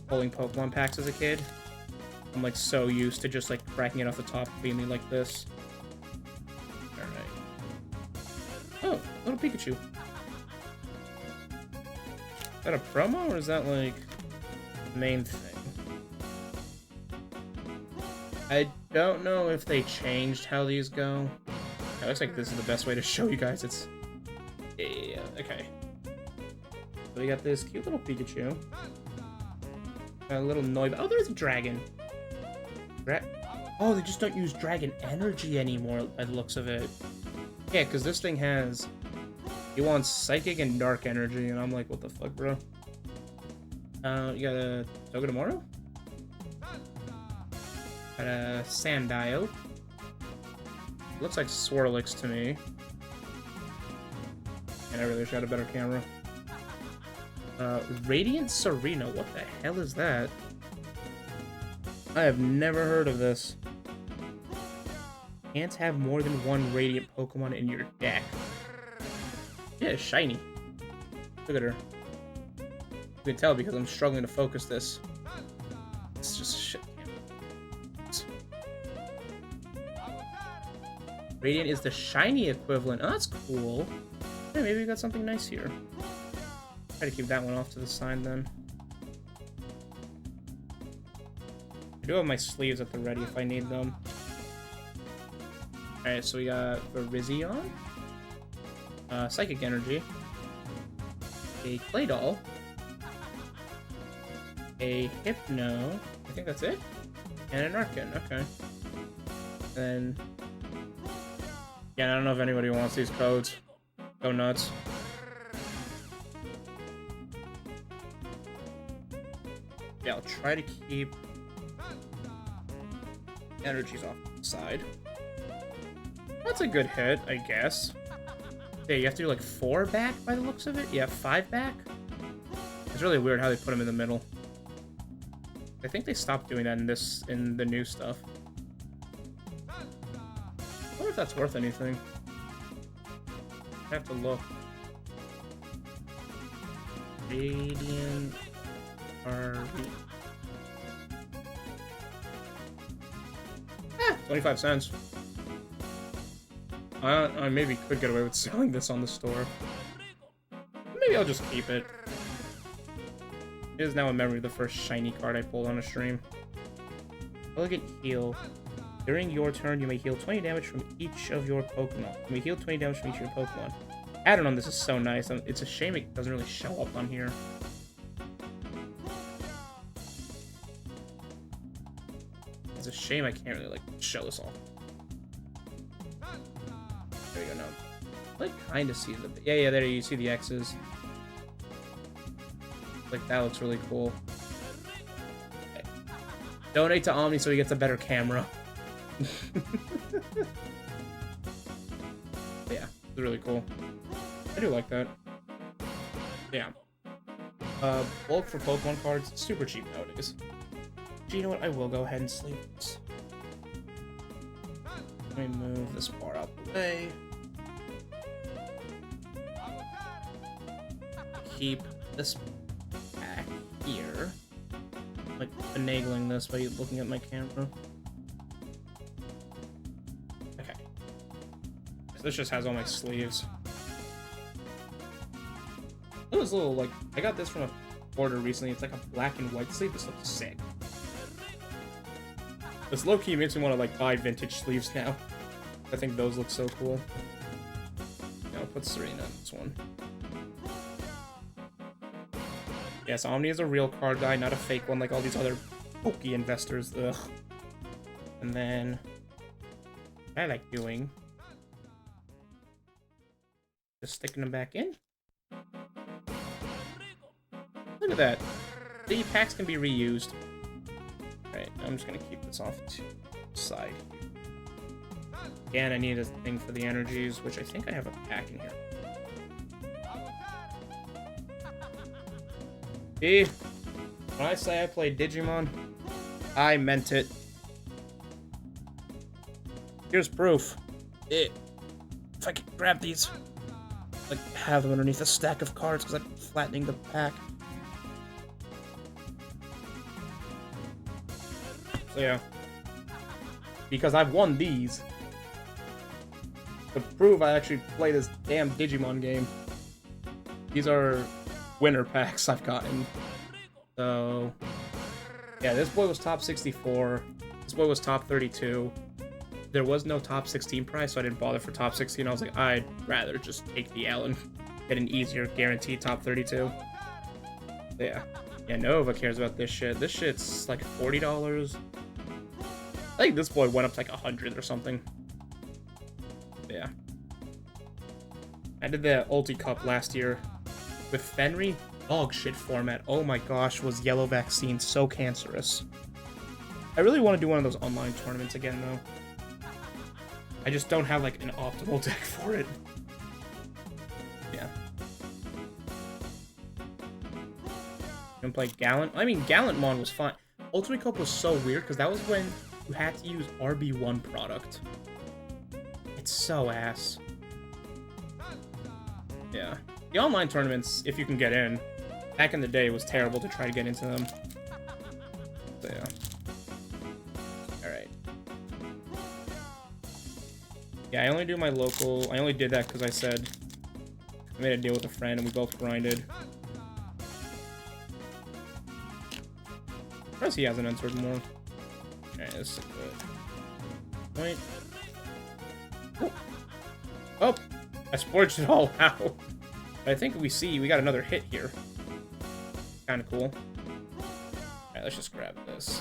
pulling Pokemon packs as a kid, I'm like so used to just like cracking it off the top cleanly like this. Alright. Oh, little Pikachu. Is that a promo or is that like the main thing? I don't know if they changed how these go. It looks like this is the best way to show you guys. It's yeah, okay. So we got this cute little Pikachu. A little Noib. Oh, there's a dragon. Oh, they just don't use dragon energy anymore by the looks of it. Yeah, because this thing has... He wants psychic and dark energy, and I'm like, what the fuck, bro? You got a Togedemaru? Got a Sandile. Looks like Swirlix to me. And I really shot a better camera. Radiant Serena. What the hell is that? I have never heard of this. Can't have more than one Radiant Pokemon in your deck. Yeah, shiny. Look at her. You can tell because I'm struggling to focus this. It's just shit. Radiant is the shiny equivalent. Oh, that's cool. Hey, maybe we got something nice here. Try to keep that one off to the side then. I do have my sleeves at the ready if I need them. Alright, so we got Virizion. Psychic Energy. A Claydol. A Hypno. I think that's it. And an Arcan, okay. Then... Yeah, I don't know if anybody wants these codes. Go nuts. Yeah, I'll try to keep energies off the side. That's a good hit, I guess. Yeah, you have to do like 4 back by the looks of it? Yeah, 5 back? It's really weird how they put them in the middle. I think they stopped doing that in the new stuff. I wonder if that's worth anything. I have to look. Radiant RV. 25 cents. I maybe could get away with selling this on the store. Maybe I'll just keep it. It is now a memory of the first shiny card I pulled on a stream. Elegant Heal. During your turn, you may heal 20 damage from each of your Pokemon. You may heal 20 damage from each of your Pokemon. Add-on on this is so nice. It's a shame it doesn't really show up on here. It's a shame I can't really, like, show this off. There you go, no. I like, kind of see the... Yeah, there you see the X's. Like, that looks really cool. Okay. Donate to Omni so he gets a better camera. Yeah, it's really cool. I do like that. Yeah. Bulk for Pokemon cards, super cheap nowadays. Do you know what? I will go ahead and sleep this. Let me move this bar out the way. Keep this back here. Like, finagling this by looking at my camera. Okay. So this just has all my sleeves. It was a little, like, I got this from a order recently. It's like a black and white sleeve. This looks sick. This low-key makes me want to, like, buy vintage sleeves now. I think those look so cool. Yeah, I'll put Serena on this one. Yes, Omni is a real card guy, not a fake one like all these other pokey investors. Ugh. And then... what I like doing... just sticking them back in. Look at that. The packs can be reused. Right, I'm just gonna keep this off to the side. And I need a thing for the energies, which I think I have a pack in here. See? When I say I play Digimon, I meant it. Here's proof. If I could grab these, like, have them underneath a stack of cards, because I'm flattening the pack. So yeah, because I've won these. To prove I actually play this damn Digimon game. These are winner packs I've gotten. So, yeah, this boy was top 64. This boy was top 32. There was no top 16 prize, so I didn't bother for top 16. I was like, I'd rather just take the L and get an easier guaranteed top 32. So, yeah. Yeah, Nova cares about this shit. This shit's like $40. I think this boy went up to like 100 or something. But yeah. I did the Ulti Cup last year with Fenry. Dog shit format. Oh my gosh, was Yellow Vaccine so cancerous. I really want to do one of those online tournaments again, though. I just don't have, like, an optimal deck for it. Yeah. And play Gallant. I mean, Gallantmon was fun. Ultimate Cup was so weird, because that was when you had to use RB1 product. It's so ass. Yeah. The online tournaments, if you can get in, back in the day, it was terrible to try to get into them. So, yeah. Alright. Yeah, I only do my local... I only did that because I said... I made a deal with a friend and we both grinded. Plus he hasn't entered more. Alright, this is good. Point. Oh! Oh! I splurged it all out. But I think we got another hit here. Kinda cool. Alright, let's just grab this.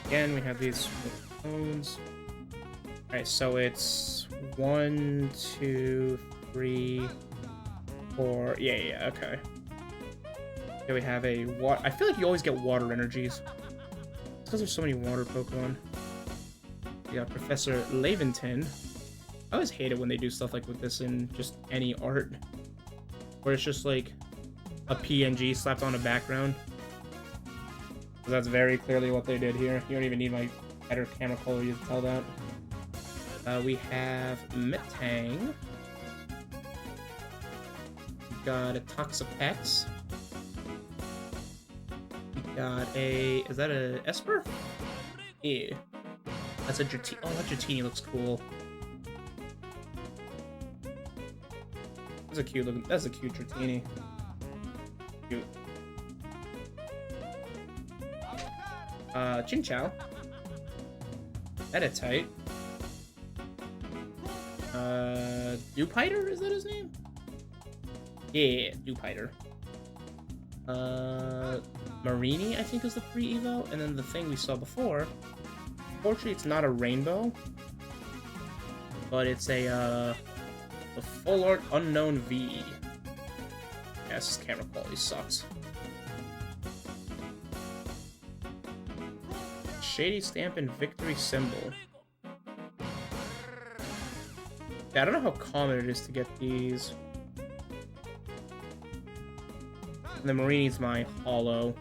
Again, we have these phones. Alright, so it's 1, 2, 3, 4. Yeah, okay. Here we have a water. I feel like you always get water energies. It's because there's so many water Pokemon. We got Professor Laventon. I always hate it when they do stuff like with this in just any art. Where it's just like a PNG slapped on a background. That's very clearly what they did here. You don't even need my better camera quality to tell that. We have Metang. We got a Toxapex. We got a... Is that a Esper? Yeah. That's a Dratini. Oh, that Dratini looks cool. That's a cute looking... That's a cute Dratini. Cute. Chinchou. Meditite. Dupiter? Is that his name? Yeah, Dupiter. Marini, I think, is the pre-evo. And then the thing we saw before. Fortunately, it's not a rainbow. But it's a full art unknown V. Yeah, this camera quality sucks. Shady Stamp and Victory Symbol. Yeah, I don't know how common it is to get these. And the Marini's my holo.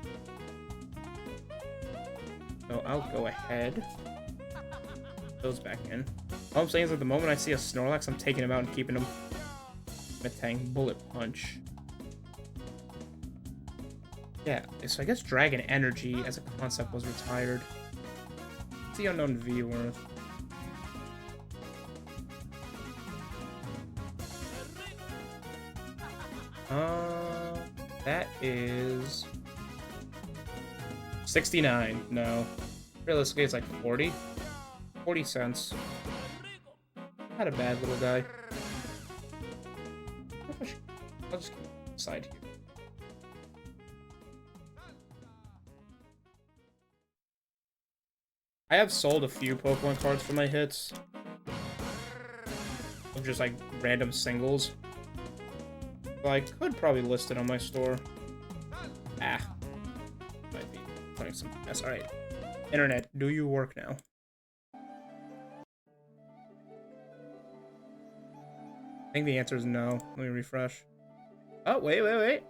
So I'll go ahead. Put those back in. All I'm saying is at the moment I see a Snorlax, I'm taking him out and keeping him. Metang Bullet Punch. Yeah, so I guess Dragon Energy as a concept was retired. What's the unknown V worth? That is 69. No. Realistically, it's like 40. 40 cents. Not a bad little guy. I'll just keep it aside here. I have sold a few Pokemon cards for my hits. Of just like random singles. But I could probably list it on my store. Ah. Might be putting some mess. Alright. Internet, do you work now? I think the answer is no. Let me refresh. Oh, wait.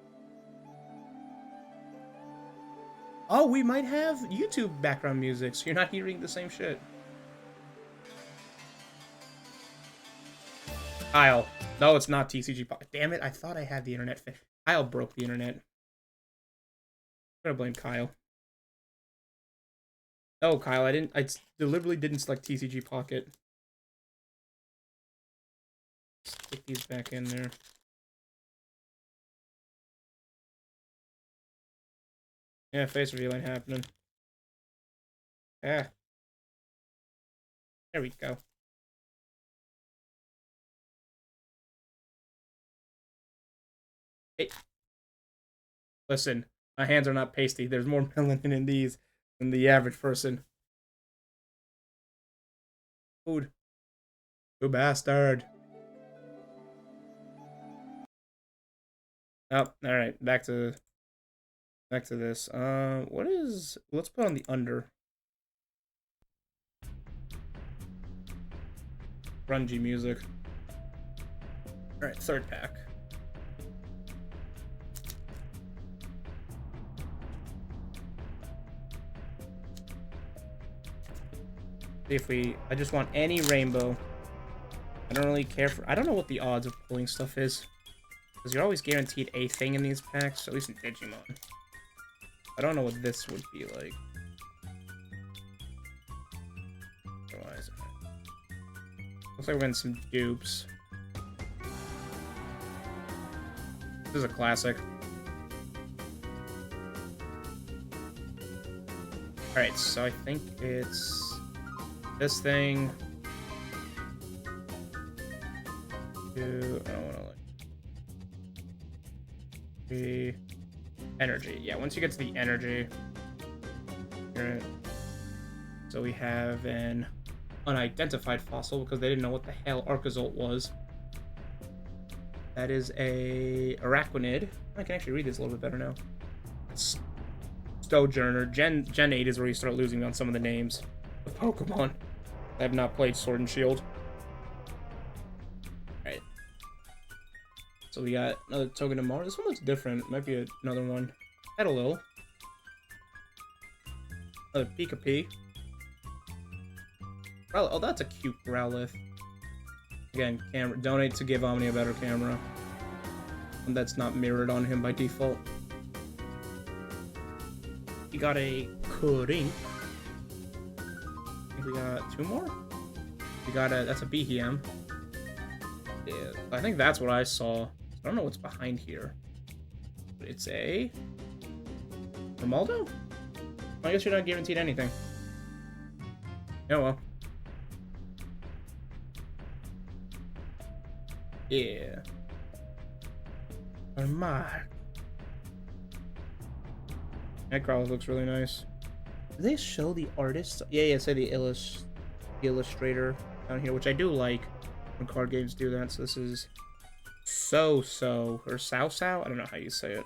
Oh, we might have YouTube background music, so you're not hearing the same shit. Kyle. No, it's not TCG. Damn it, I thought I had the internet. Kyle broke the internet. I'm gonna blame Kyle. No, Kyle, I deliberately didn't select TCG Pocket. Stick these back in there. Yeah, face reveal ain't happening. Yeah. There we go. Hey. Listen, my hands are not pasty. There's more melanin in these than the average person. Food. You bastard. Oh, alright. Back to this. What is... Let's put on the under. Grungy music. Alright, third pack. See if we... I just want any rainbow. I don't really care for... I don't know what the odds of pulling stuff is. Because you're always guaranteed a thing in these packs, at least in Digimon. I don't know what this would be like. Otherwise, looks like we're getting some dupes. This is a classic. Alright, so I think it's this thing. I don't want to like the energy. Yeah, once you get to the energy, right. So we have an unidentified fossil because they didn't know what the hell Archozolt was. That is a Araquanid. I can actually read this a little bit better now. It's Sojourner. Gen 8 is where you start losing on some of the names of Pokemon. I have not played Sword and Shield. Alright. So we got another Togedemaru. This one looks different. It might be another one. Petalil. Another Pika-P. Oh, that's a cute Growlithe. Again, camera. Donate to give Omni a better camera. And that's not mirrored on him by default. We got a Kurink. I think we got two more. We got a... That's a Behem. Yeah, I think that's what I saw. I don't know what's behind here. But it's a... Romaldo? I guess you're not guaranteed anything. Oh well. Yeah. Oh my. That Growlithe looks really nice. Do they show the artist? Yeah, say the illustrator down here, which I do like when card games do that. So this is So or Sao. I don't know how you say it.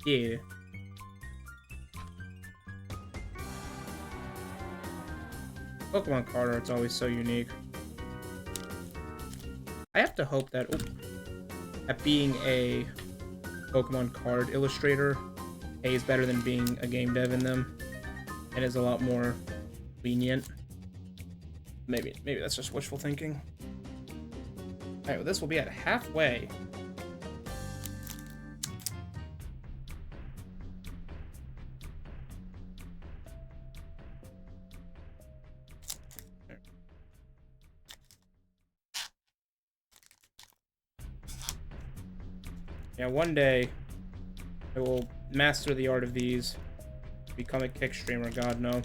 Yeah. Pokemon card art's always so unique. I have to hope that being a Pokemon card illustrator pays better than being a game dev in them, and is a lot more lenient. Maybe that's just wishful thinking. Alright, well this will be at halfway. Yeah, one day I will master the art of these, become a kick streamer, God no.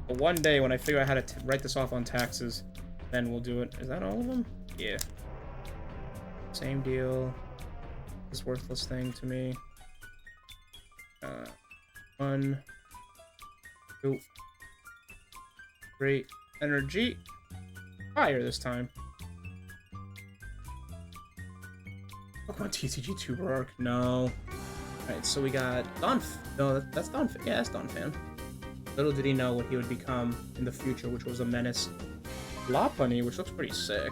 But one day when I figure out how to write this off on taxes, then we'll do it. Is that all of them? Yeah. Same deal. This worthless thing to me. 1, 2, 3. Energy. Fire this time. Pokemon TCG Tuber Arc. No. Alright, so we got Donphan. No, that's Donphan. Yeah, that's Donphan. Little did he know what he would become in the future, which was a menace. Lopunny, which looks pretty sick.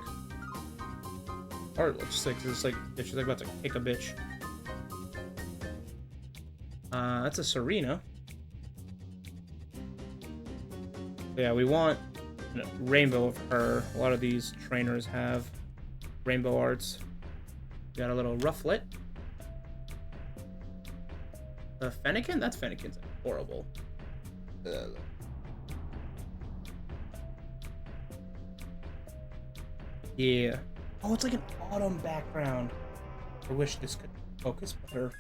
Art looks sick. It's like she's like about to kick a bitch. That's a Serena. Yeah, we want rainbow of her. A lot of these trainers have rainbow arts. Got a little Rufflet. The Fennekin? That's Fennekin's horrible. Yeah. Oh, it's like an autumn background. I wish this could focus better.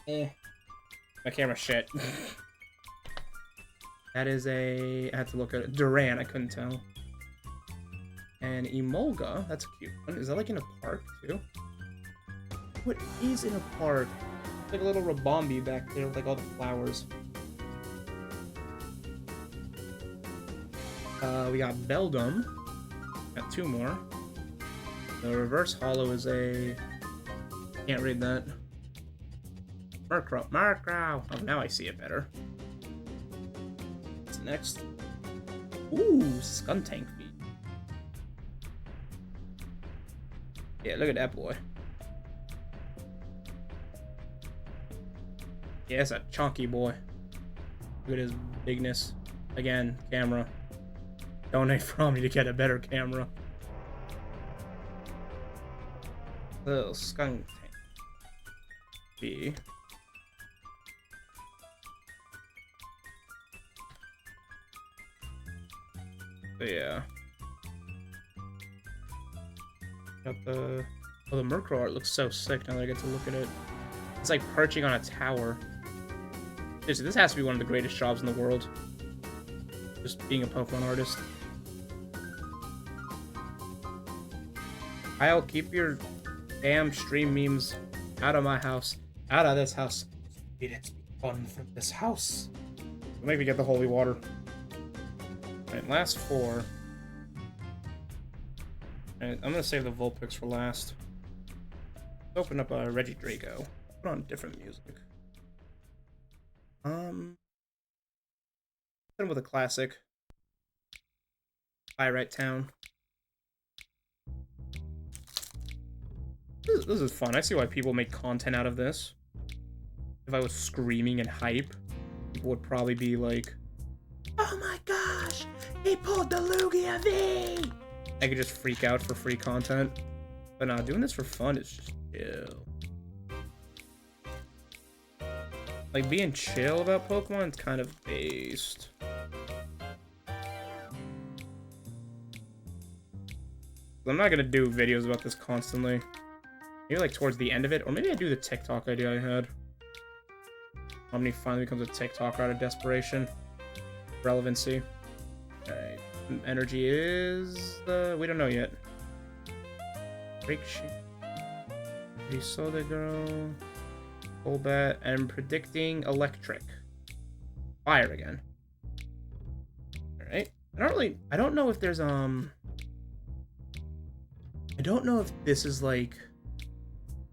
My camera shit. That is a... I had to look at it. Duran, I couldn't tell. And Emolga, that's a cute one. Is that like in a park too? What is in a park? It's like a little Rabombi back there with like all the flowers. We got Beldum. Got 2 more. The reverse hollow is a... Can't read that. Murkrow. Murkrow! Oh, now I see it better. What's next? Ooh, Skuntank feet. Yeah, look at that boy. Yeah, it's a chunky boy. Look at his bigness. Again, camera. Donate from me to get a better camera. Little Skuntank. B. But yeah. Got the... Oh, the Murkrow art looks so sick now that I get to look at it. It's like perching on a tower. Seriously, this has to be one of the greatest jobs in the world. Just being a Pokemon artist. I'll keep your damn stream memes out of my house. Out of this house. It's fun from this house. Maybe get the holy water. Alright, last 4. Alright, I'm gonna save the Vulpix for last. Let's open up a Reggie Draco. Put on different music. Open with a classic. Pyrite Town. This is fun. I see why people make content out of this. If I was screaming and hype, people would probably be like, "Oh my gosh, he pulled the Lugia V!" I could just freak out for free content. But nah, doing this for fun is just chill. Like, being chill about Pokemon is kind of based. I'm not gonna do videos about this constantly. Maybe like towards the end of it, or maybe I do the TikTok idea I had. Omni finally becomes a TikToker out of desperation. Relevancy. Alright. Energy is... we don't know yet. Break sheet. We saw the girl. Golbat. And predicting electric. Fire again. Alright. I don't know if there's, I don't know if this is like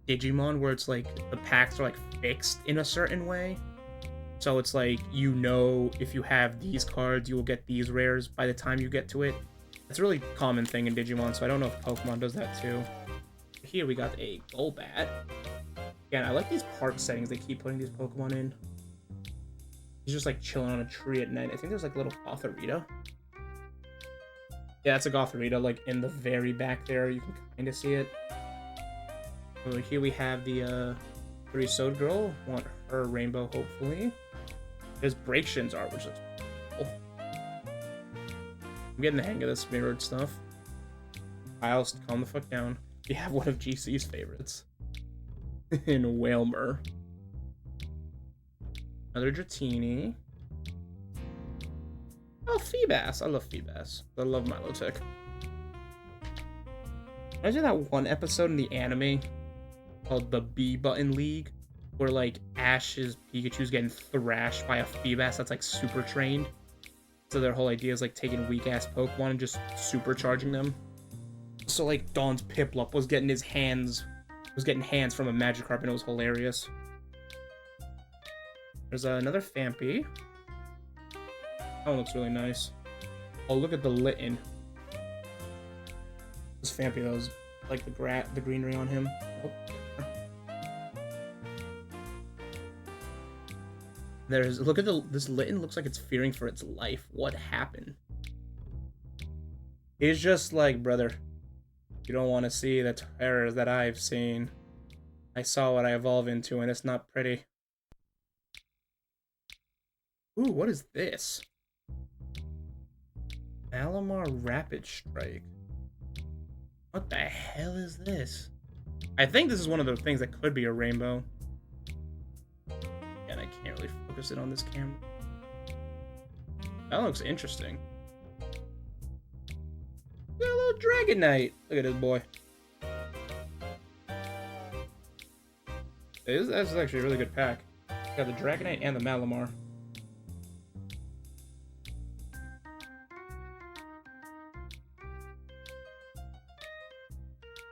Digimon where it's like the packs are like fixed in a certain way. So it's like, you know, if you have these cards, you will get these rares by the time you get to it. It's a really common thing in Digimon, so I don't know if Pokemon does that too. Here we got a Golbat. Again, I like these park settings they keep putting these Pokemon in. He's just like chilling on a tree at night. I think there's like a little Gothorita. Yeah, that's a Gothorita, like in the very back there. You can kind of see it. So here we have the Three-Sode Girl. Want her rainbow, hopefully. There's Breakshin's art, which looks cool. I'm getting the hang of this mirrored stuff. I'll calm the fuck down. We have one of GC's favorites. In Whalmer. Another Dratini. Oh, Feebas. I love Feebas. I love Milotic. Imagine that one episode in the anime called the B-Button League, where like Ash's Pikachu's getting thrashed by a Feebas that's like super trained. So their whole idea is like taking weak-ass Pokemon and just supercharging them. So like Dawn's Piplup was getting hands from a Magikarp, and it was hilarious. There's another Phanpy. That one looks really nice. Oh, look at the Litten. This Phanpy, that was like the greenery on him. Oh. Look at this Litten looks like it's fearing for its life. What happened? He's just like, brother, you don't want to see the terror that I've seen. I saw what I evolve into, and it's not pretty. Ooh, what is this? Malamar Rapid Strike. What the hell is this? I think this is one of the things that could be a rainbow. And I can't really focus it on this camera. That looks interesting. Got a little Dragonite. Look at this boy. That's actually a really good pack. Got the Dragonite and the Malamar.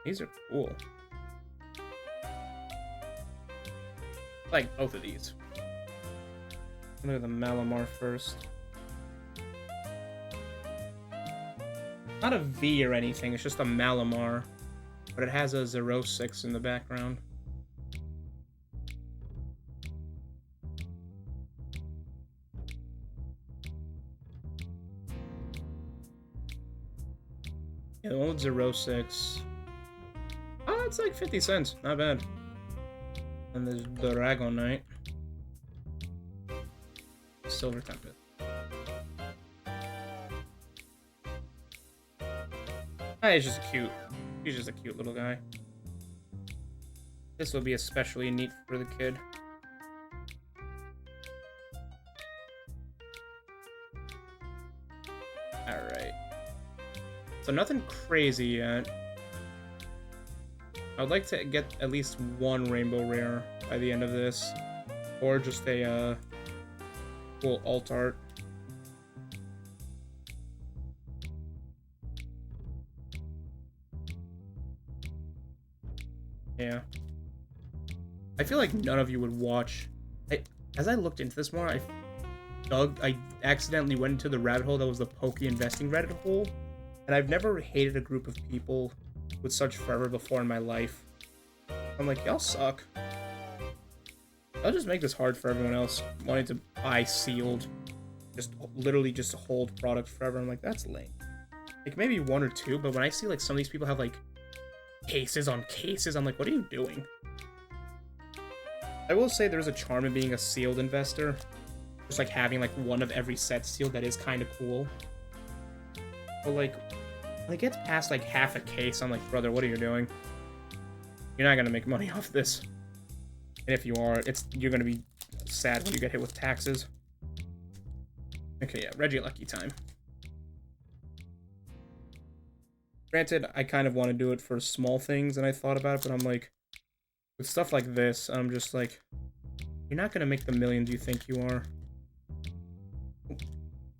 These are cool. I like both of these. Look at the Malamar first. Not a V or anything, it's just a Malamar. But it has a 06 in the background. Yeah, the one with 06. Oh, it's like 50 cents. Not bad. And there's Dragonite. Silver Tempest. Ah, he's just cute. He's just a cute little guy. This will be especially neat for the kid. Alright. So nothing crazy yet. I would like to get at least one rainbow rare by the end of this. Or just a cool alt art. Yeah. I feel like none of you would watch. As I looked into this more, I accidentally went into the rabbit hole that was the Poke investing Reddit hole. And I've never hated a group of people with such fervor before in my life. I'm like, y'all suck. I'll just make this hard for everyone else wanting to buy sealed, just literally just hold products forever. I'm like, that's lame. Like maybe one or two, but when I see like some of these people have like cases on cases, I'm like, what are you doing? I will say there's a charm in being a sealed investor. Just like having like one of every set sealed, that is kind of cool. But like, when it gets past like half a case, I'm like, brother, what are you doing? You're not gonna make money off this. And if you are, you're gonna be sad when you get hit with taxes. Okay, yeah, Regieleki time. Granted, I kind of want to do it for small things, and I thought about it, but I'm like, with stuff like this, I'm just like, you're not gonna make the millions you think you are.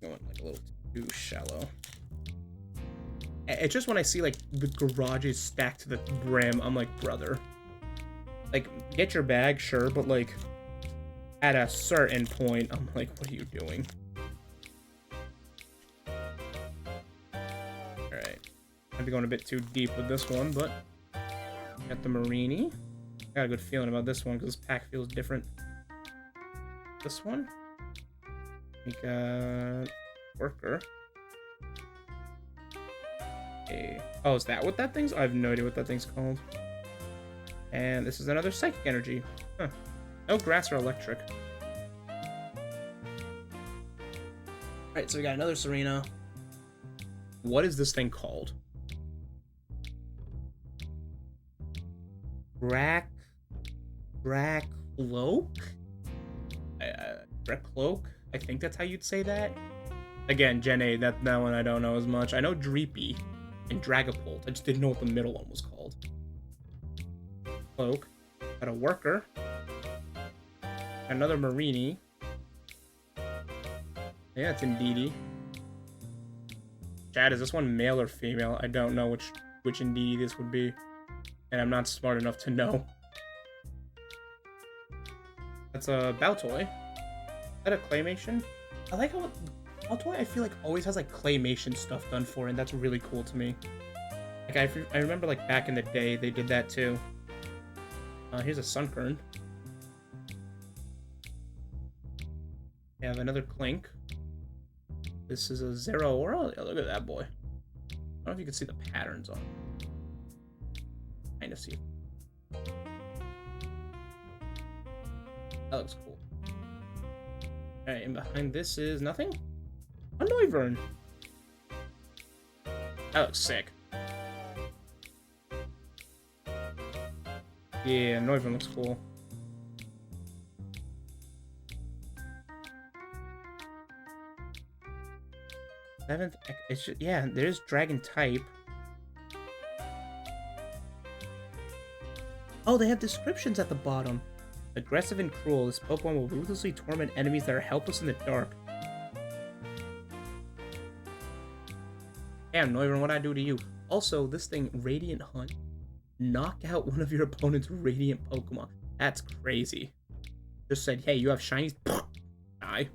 Going like a little too shallow. It's just when I see like the garages stacked to the brim, I'm like, brother, like, get your bag, sure, but like at a certain point, I'm like, what are you doing? Alright. I'd be going a bit too deep with this one, but got the Marini. Got a good feeling about this one because this pack feels different. This one. We got Worker. Oh, is that what that thing's? I have no idea what that thing's called. And this is another Psychic Energy. Huh. No grass or electric. Alright, so we got another Serena. What is this thing called? Cloak? Cloak? I think that's how you'd say that. Again, Gen A, that one I don't know as much. I know Dreepy and Dragapult. I just didn't know what the middle one was called. Cloak. Got a Worker. Another Marini. Yeah, it's Indeedee. Chad, is this one male or female? I don't know which Indeedee this would be. And I'm not smart enough to know. That's a Baltoy. Is that a Claymation? I like how Baltoy, I feel like, always has like Claymation stuff done for it, and that's really cool to me. Like, I remember like back in the day, they did that too. Here's a Sunkern. We have another Clink. This is a Zeraora. Oh, look at that boy. I don't know if you can see the patterns on it. Kind of see it. That looks cool. Alright, and behind this is nothing? A Noivern. That looks sick. Yeah, Noivern looks cool. Seventh, it's just, yeah, there's dragon type. Oh, they have descriptions at the bottom. Aggressive and cruel, this Pokemon will ruthlessly torment enemies that are helpless in the dark. Damn, Noivern, what'd I do to you? Also, this thing, Radiant Hunt. Knock out one of your opponent's Radiant Pokemon. That's crazy. Just said, hey, you have shinies? Die.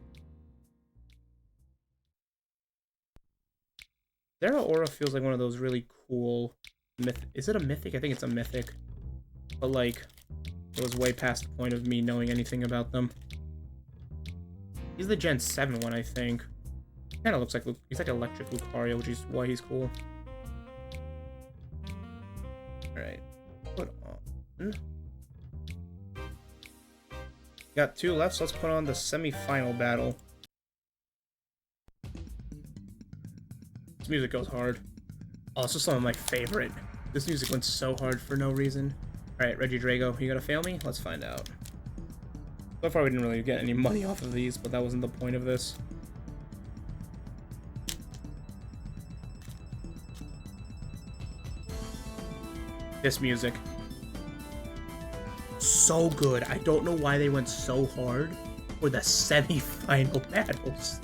Zeraora feels like one of those really cool Is it a mythic? I think it's a mythic. But, like, it was way past the point of me knowing anything about them. He's the Gen 7 one, I think. Kind of looks like he's like Electric Lucario, which is why he's cool. Alright. Put on. Got 2 left, so let's put on the semi-final battle. This music goes hard. Oh, this is some of my favorite. This music went so hard for no reason. Alright, Regidrago, you gonna fail me? Let's find out. So far we didn't really get any money off of these, but that wasn't the point of this. This music. So good. I don't know why they went so hard for the semi-final battles.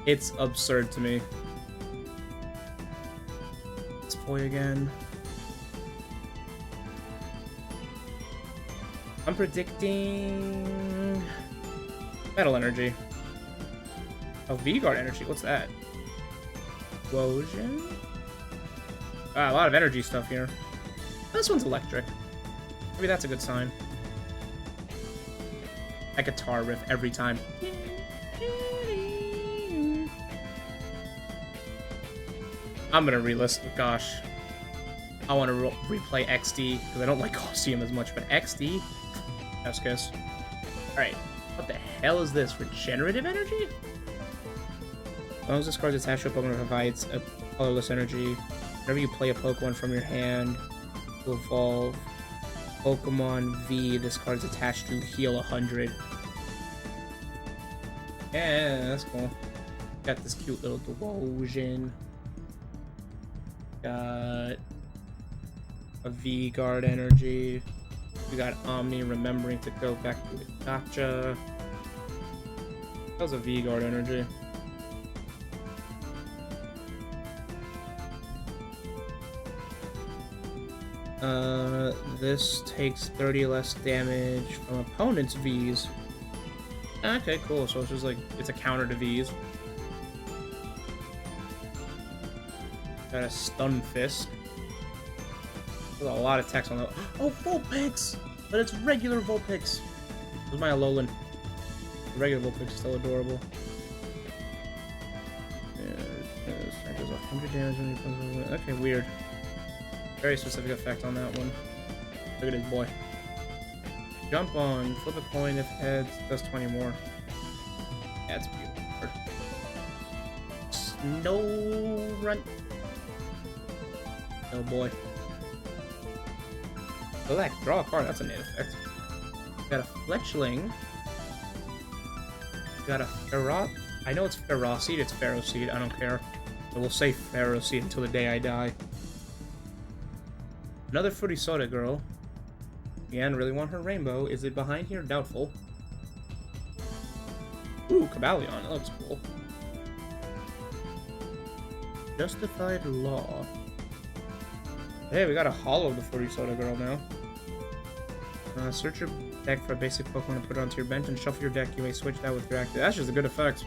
It's absurd to me. Let's play again. I'm predicting Metal Energy. Oh, V-Guard Energy. What's that? Explosion? Ah, a lot of energy stuff here. This one's electric. Maybe that's a good sign. That guitar riff every time. I'm gonna relist. Gosh. I want to replay XD because I don't like Coliseum as much, but XD? That's kiss. Alright. What the hell is this? Regenerative energy? As long as this card's attached to a Pokemon, provides a colorless energy. Whenever you play a Pokemon from your hand to evolve Pokemon V, this card's attached to heal 100. Yeah, that's cool. Got this cute little Devotion. Got a V-Guard energy. We got Omni remembering to go back to the gotcha. That was a V-Guard energy. This takes 30 less damage from opponent's Vs. Okay, cool. So it's just like, it's a counter to Vs. Got a Stun Fist. There's a lot of text on that. Oh, Vulpix! But it's regular Vulpix. Where's my Alolan? The regular Vulpix is still adorable. Yeah, it does 100 damage when you put. Okay, weird. Very specific effect on that one. Look at his boy. Jump on, flip a coin, if heads, does 20 more. That's beautiful. Snow Run. Oh boy. Select, draw a card, that's a native effect. Got a Fletchling. Got a Ferrot. I know it's Ferroseed, it's Ferroseed, I don't care. But we'll say Ferroseed until the day I die. Another Fruity Soda girl. Again, really want her rainbow. Is it behind here? Doubtful. Ooh, Cabalion. That looks cool. Justified Law. Hey, we got a holo of the Fruity Soda girl now. Search your deck for a basic Pokemon and put it onto your bench and shuffle your deck. You may switch that with your active. That's just a good effect.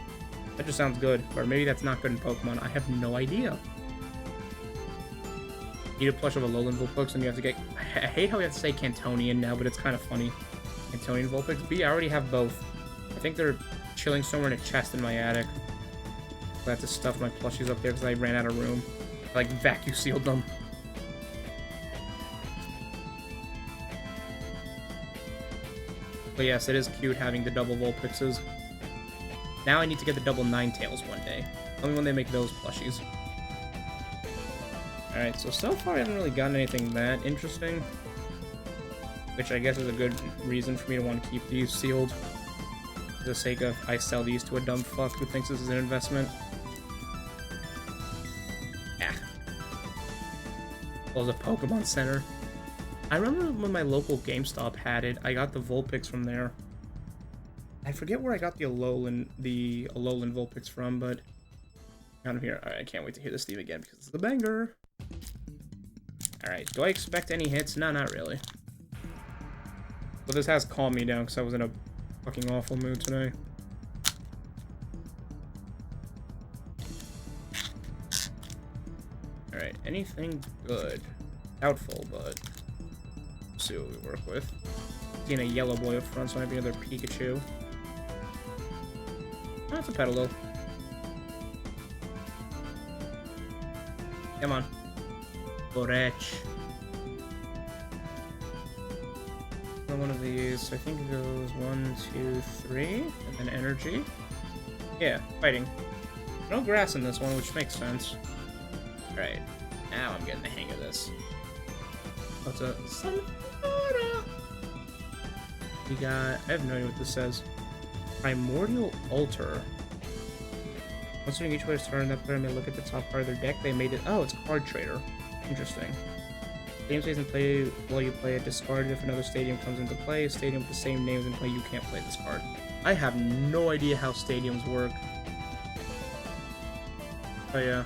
That just sounds good. Or maybe that's not good in Pokemon. I have no idea. Need a plush of a Alolan Vulpix, and you have to get. I hate how we have to say Cantonian now, but it's kind of funny. Cantonian Vulpix. B, I already have both. I think they're chilling somewhere in a chest in my attic. I have to stuff my plushies up there because I ran out of room. I, like, vacuum sealed them. But yes, it is cute having the double Vulpixes. Now I need to get the double Ninetales one day. Only when they make those plushies. Alright, so far I haven't really gotten anything that interesting. Which I guess is a good reason for me to want to keep these sealed. For the sake of I sell these to a dumb fuck who thinks this is an investment. Ah. Well, the Pokemon Center. I remember when my local GameStop had it, I got the Vulpix from there. I forget where I got the Alolan Vulpix from, but kind of here. Alright, I can't wait to hear this theme again because it's the banger. Alright, do I expect any hits? No, not really. But this has calmed me down because I was in a fucking awful mood today. Alright, anything good? Doubtful, but let's see what we work with. Seeing a yellow boy up front, so might be another Pikachu. Oh, it's a Petalil. Come on. Borech. One of these, I think it goes 1, 2, 3, and then energy. Yeah, fighting. No grass in this one, which makes sense. Alright, now I'm getting the hang of this. What's a Sunflora? We got, I have no idea what this says. Primordial Altar. Once during each player's turn, that player may look at the top part of their deck. They made it. Oh, it's Card Trader. Interesting. Game stays in play while you play it. Discard it if another stadium comes into play. A stadium with the same names in play, you can't play this card. I have no idea how stadiums work. Oh yeah.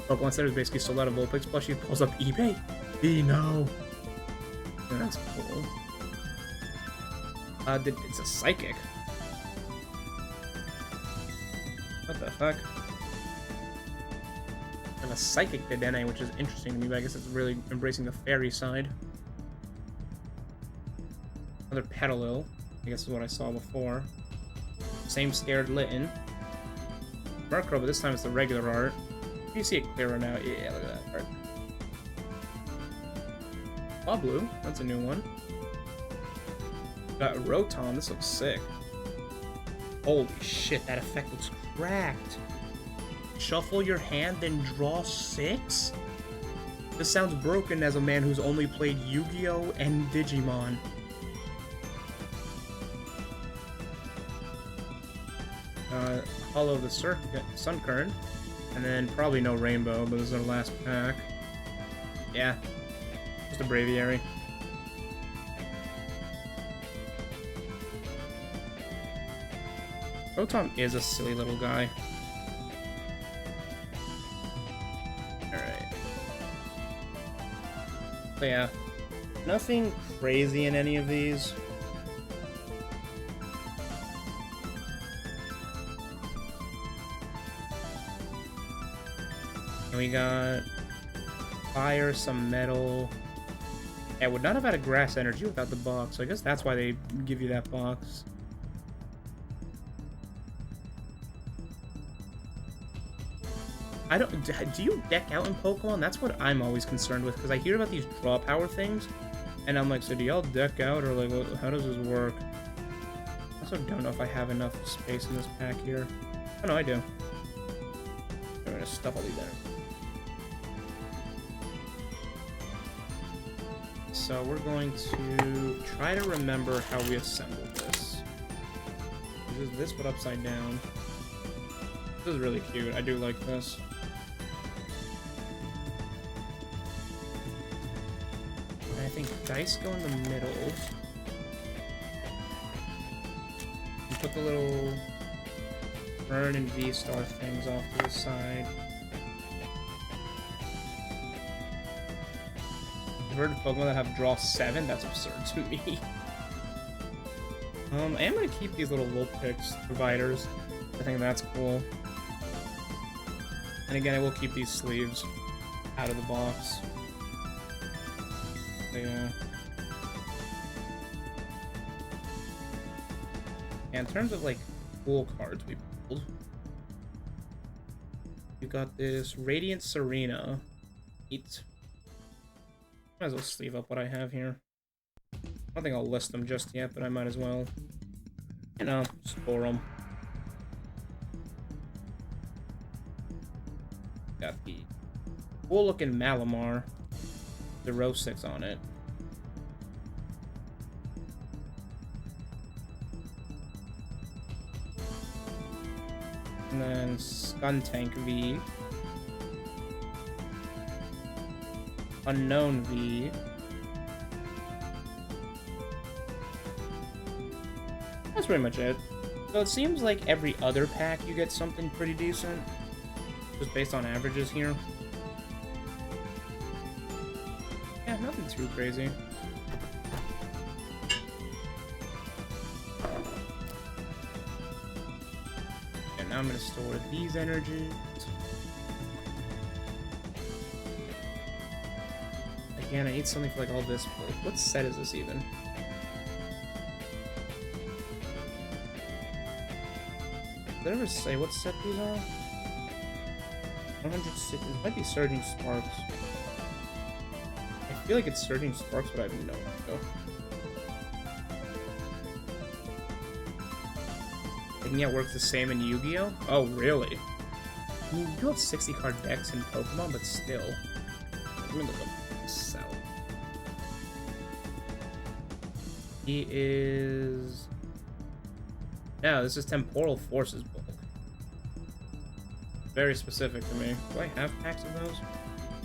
Pokemon Center is basically sold out of Vulpix plushie. Pulls up eBay? No. Yeah, that's cool. It's a Psychic. What the fuck? And a Psychic Dedenne, which is interesting to me, but I guess it's really embracing the fairy side. Another Petalil, I guess is what I saw before. Same Scared Litten. Murkrow, but this time it's the regular art. You see it clearer now. Yeah, look at that art. Pablu, that's a new one. Got Rotom, this looks sick. Holy shit, that effect looks cracked. Shuffle your hand, then draw 6? This sounds broken as a man who's only played Yu-Gi-Oh! And Digimon. Hollow the Sunkern. And then probably no Rainbow, but this is our last pack. Yeah. Just a Braviary. Rotom is a silly little guy. Alright. So yeah, nothing crazy in any of these. And we got fire, some metal. Yeah, would not have had a grass energy without the box, so I guess that's why they give you that box. Do you deck out in Pokemon? That's what I'm always concerned with, because I hear about these draw power things, and I'm like, so do y'all deck out, or like, how does this work? I also don't know if I have enough space in this pack here. Oh no, I do. I'm gonna stuff all these in. So we're going to try to remember how we assembled this. This is this, but upside down. This is really cute. I do like this. And I think dice go in the middle. You put the little Burn and V-Star things off to the side. I've heard of Pokemon that have draw 7? That's absurd to me. I am going to keep these little Vulpix providers. I think that's cool. And again, I will keep these sleeves out of the box. So, yeah. And in terms of, like, cool cards we pulled, we got this Radiant Serena. Might as well sleeve up what I have here. I don't think I'll list them just yet, but I might as well. You know, store them. Got the cool looking Malamar. The row 6 on it. And then Skuntank V. Unknown V. That's pretty much it. So it seems like every other pack you get something pretty decent. Just based on averages here. Yeah, nothing too crazy. And now I'm gonna store these energies. Again, I need something for like all this. What set is this even? Did I ever say what set these are? 106. It might be Surging Sparks. I feel like it's Surging Sparks, but I have no idea. Making it works the same in Yu-Gi-Oh? Oh, really? I mean, you do have 60 card decks in Pokemon, but still. Let me look up Cell. He is... No, this is Temporal Forces bulk. Very specific to me. Do I have packs of those?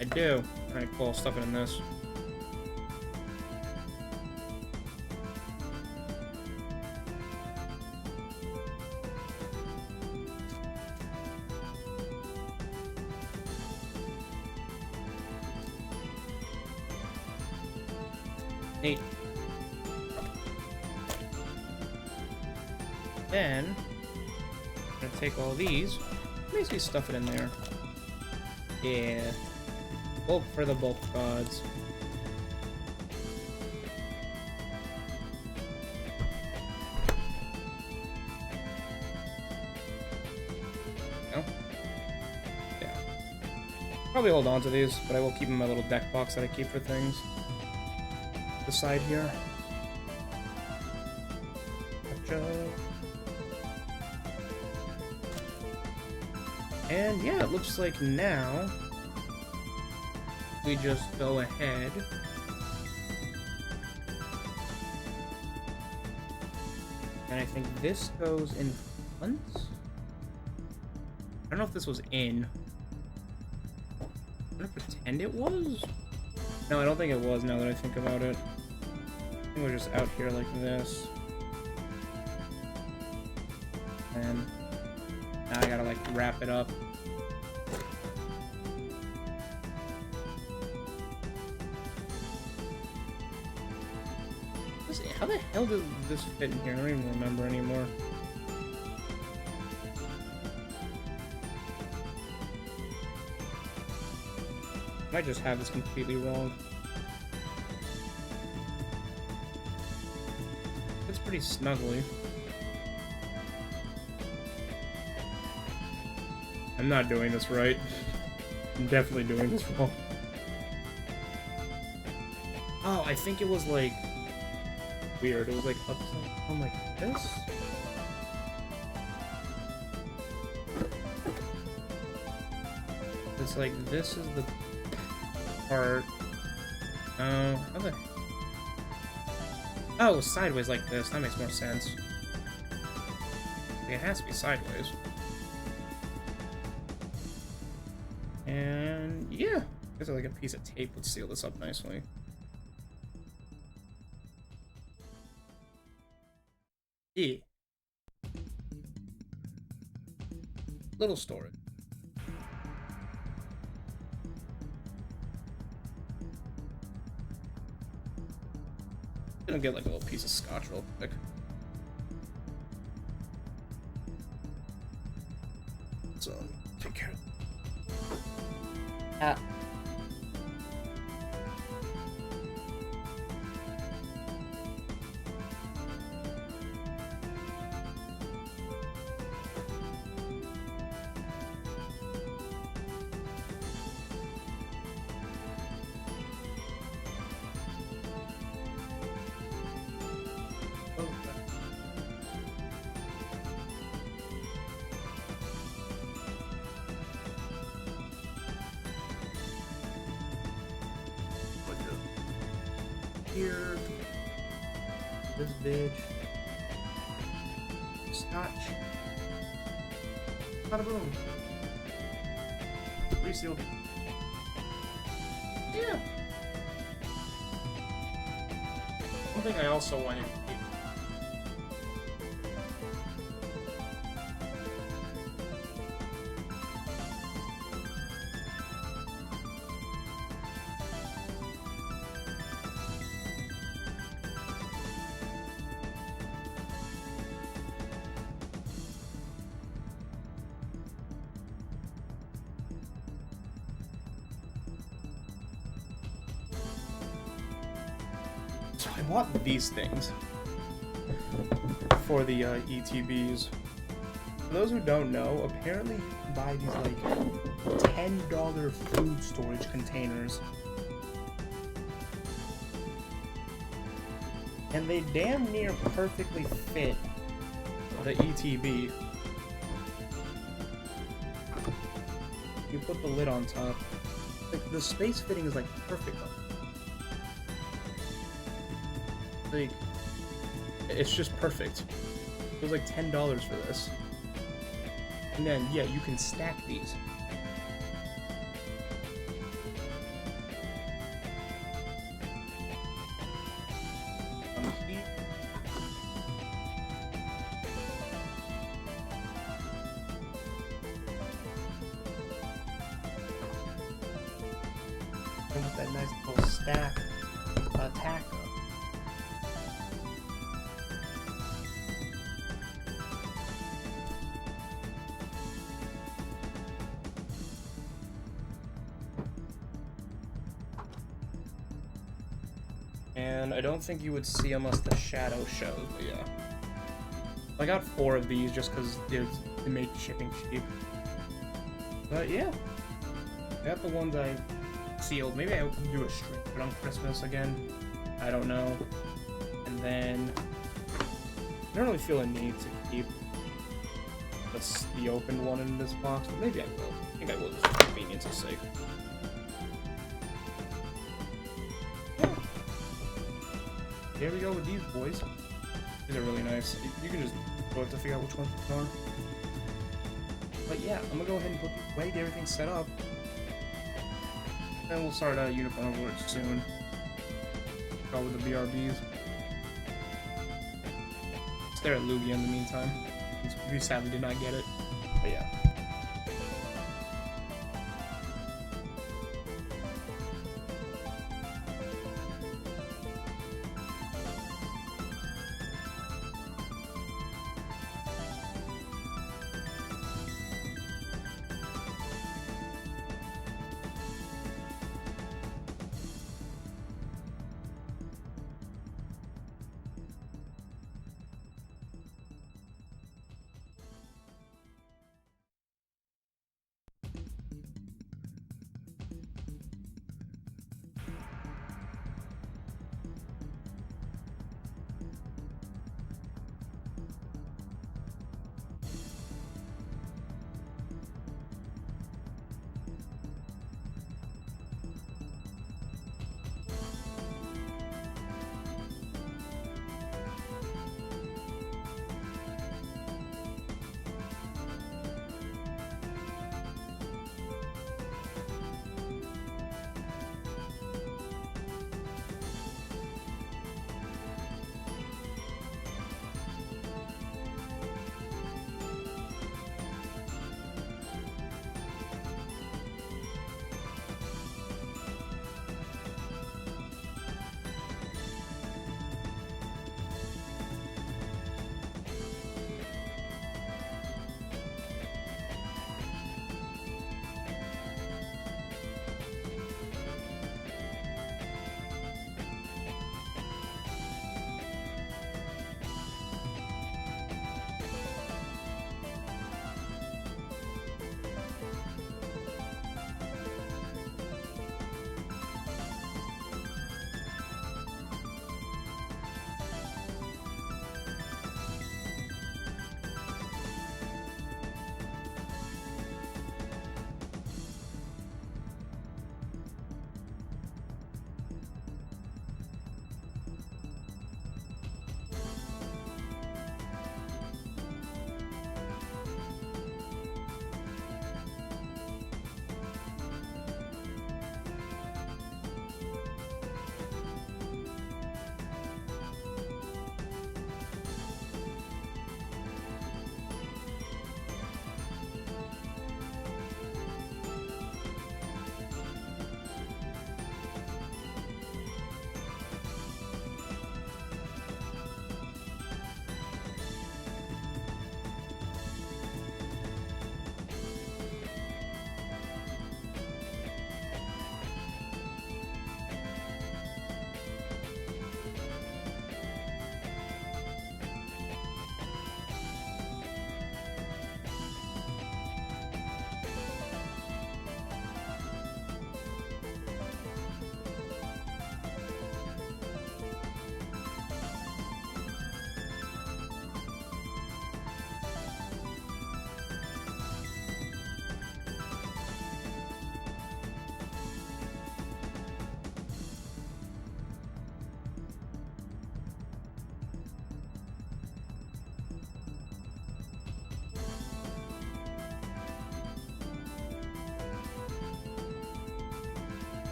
I do. Alright, cool. Stuff it in this. Neat. Then, I'm gonna take all these, basically stuff it in there. Yeah. Bulk for the bulk gods. No? Yeah. Probably hold on to these, but I will keep in my little deck box that I keep for things. The side here. Gotcha. And yeah, it looks like now we just go ahead and I think this goes in front. I don't know if this was in. I'm gonna pretend it was. No, I don't think it was now that I think about it. I think we're just out here like this. And now I gotta like wrap it up. How the hell did this fit in here? I don't even remember anymore. I might just have this completely wrong. It's pretty snuggly. I'm not doing this right. I'm definitely doing this wrong. Oh, I think it was like weird. It was like upside down like this. It's like this is the part. Oh, oh, it was sideways like this. That makes more sense. It has to be sideways. And yeah, there's like a piece of tape would seal this up nicely. Yeah. Little storage. Gonna get like a little piece of scotch real quick. So take care of it. here. This bitch. Scotch. Bada boom. Resealed. Yeah. One thing I also wanted to keep. So I bought these things for the ETBs. For those who don't know, apparently you can buy these like $10 food storage containers. And they damn near perfectly fit the ETB. You put the lid on top. Like, the space fitting is like perfect. Like, it's just perfect. It was like $10 for this. And then, yeah, you can stack these. And with that nice little stack tack. And I don't think you would see unless the shadow shows, but yeah. I got 4 of these just because it made shipping cheap. But yeah. I got the ones I sealed. Maybe I can do a strip but on Christmas again. I don't know. And then I don't really feel a need to keep the opened one in this box, but maybe I will. I think I will just for convenience's sake. Here we go with these boys. These are really nice. You can just go to figure out which ones they are. But yeah, I'm gonna go ahead and put these away, get everything set up. And we'll start uniform awards soon. Go with the BRBs. Stare at Lugia in the meantime. We sadly did not get it. But yeah.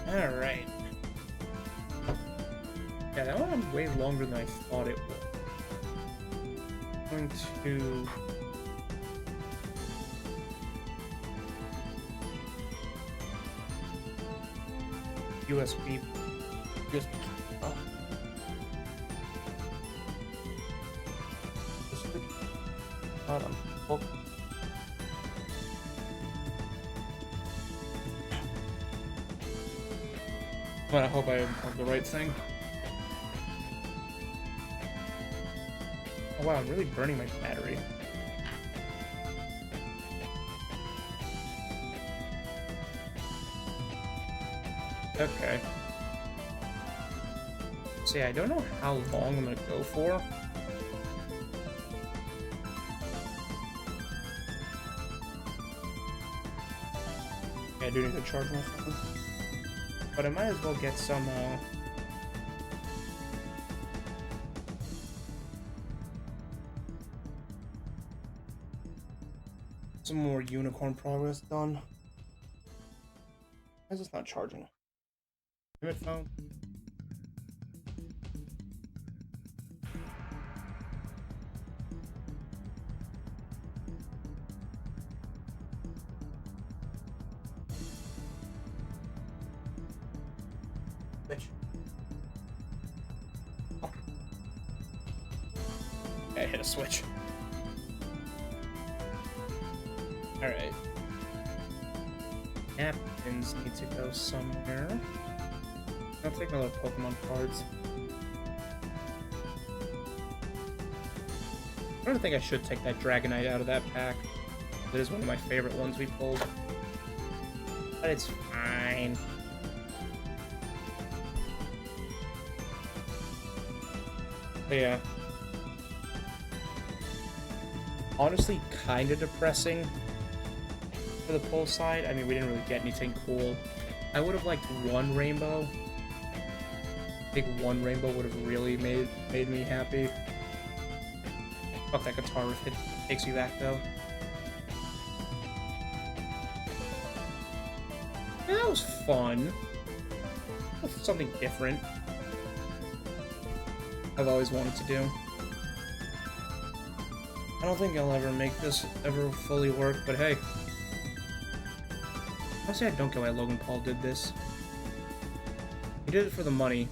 Alright. Yeah, that one went way longer than I thought it would. I'm going to... USB... USB... Oh. Bottom. Oh. But I hope I have the right thing. Oh wow, I'm really burning my battery. Okay. See, I don't know how long I'm gonna go for. Yeah, I do need to charge my phone. But I might as well get some, some more unicorn progress done. Why is this not charging? Damn it, phone. Bitch. Oh. I hit a switch. Alright. Napkins need to go somewhere. I'll take my little Pokemon cards. I don't think I should take that Dragonite out of that pack. It is one of my favorite ones we pulled. But it's fine. But yeah. Honestly, kind of depressing for the pull side. I mean, we didn't really get anything cool. I would have liked one rainbow. I think one rainbow would have really made me happy. Fuck that guitar riff, it takes you back though. Yeah, that was fun. Something different. I've always wanted to do. I don't think I'll ever make this ever fully work, but hey. Honestly, I don't get why Logan Paul did this. He did it for the money.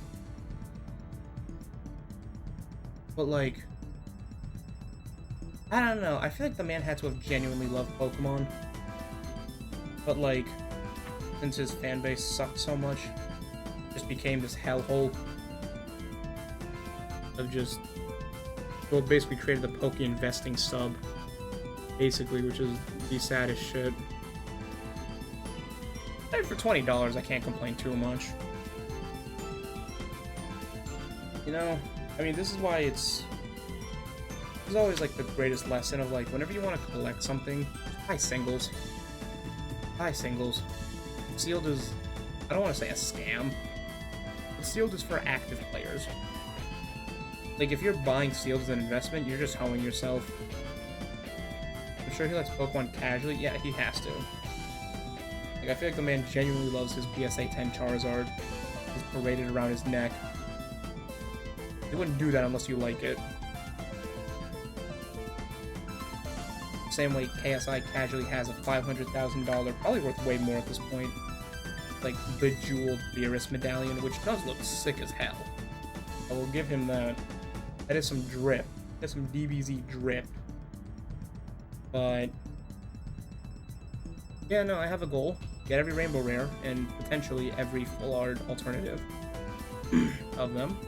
But like... I don't know, I feel like the man had to have genuinely loved Pokemon. But like, since his fanbase sucked so much, it just became this hellhole of just... Well, basically created the Poke Investing sub, basically, which is the saddest shit. And for $20, I can't complain too much. You know, I mean, this is why it's always like the greatest lesson of like, whenever you want to collect something, buy singles. Buy singles. Sealed is, I don't want to say a scam, but sealed is for active players. Like, if you're buying sealed as an investment, you're just hoeing yourself. I'm sure he likes Pokemon casually. Yeah, he has to. Like, I feel like the man genuinely loves his PSA 10 Charizard. He's paraded around his neck. He wouldn't do that unless you like it. Same way KSI casually has a $500,000, probably worth way more at this point, like, bejeweled Beerus medallion, which does look sick as hell. I will give him that. That is some drip. That's some DBZ drip. But yeah, no, I have a goal. Get every Rainbow Rare and potentially every full art alternative of them.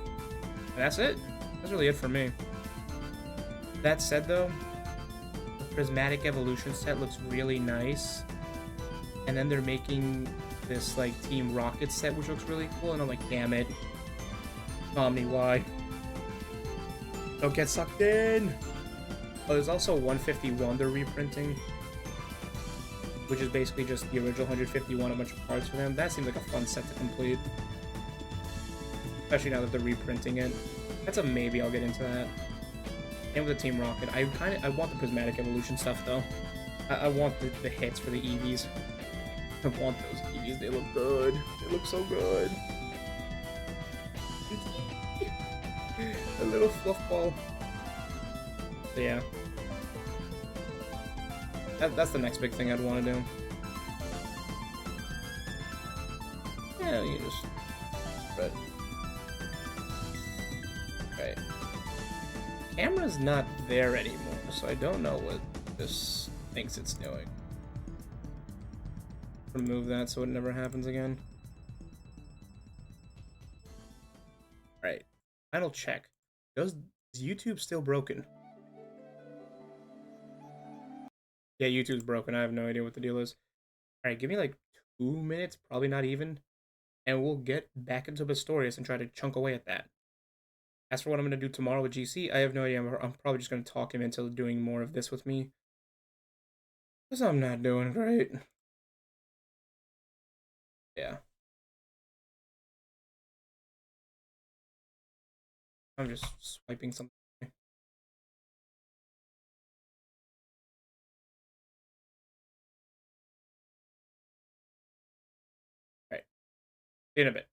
And that's it. That's really it for me. That said though, the Prismatic Evolution set looks really nice. And then they're making this like Team Rocket set which looks really cool, and I'm like, damn it. Omni, why? Don't get sucked in! Oh, there's also 151 they're reprinting, which is basically just the original 151, a bunch of cards for them. That seems like a fun set to complete. Especially now that they're reprinting it. That's a maybe, I'll get into that. And with the Team Rocket, I want the Prismatic Evolution stuff though. I want the hits for the EVs. I want those emojis, they look good. They look so good. A little fluff ball. So yeah. That's the next big thing I'd want to do. Yeah, you just spread. Right. Camera's not there anymore, so I don't know what this thinks it's doing. Remove that so it never happens again. Right. Final check. Is YouTube still broken? Yeah, YouTube's broken. I have no idea what the deal is. Alright, give me like 2 minutes, probably not even, and we'll get back into Pistorius and try to chunk away at that. As for what I'm going to do tomorrow with GC, I have no idea. I'm probably just going to talk him into doing more of this with me. Because I'm not doing great. Yeah. I'm just swiping something. Alright. See you in a bit.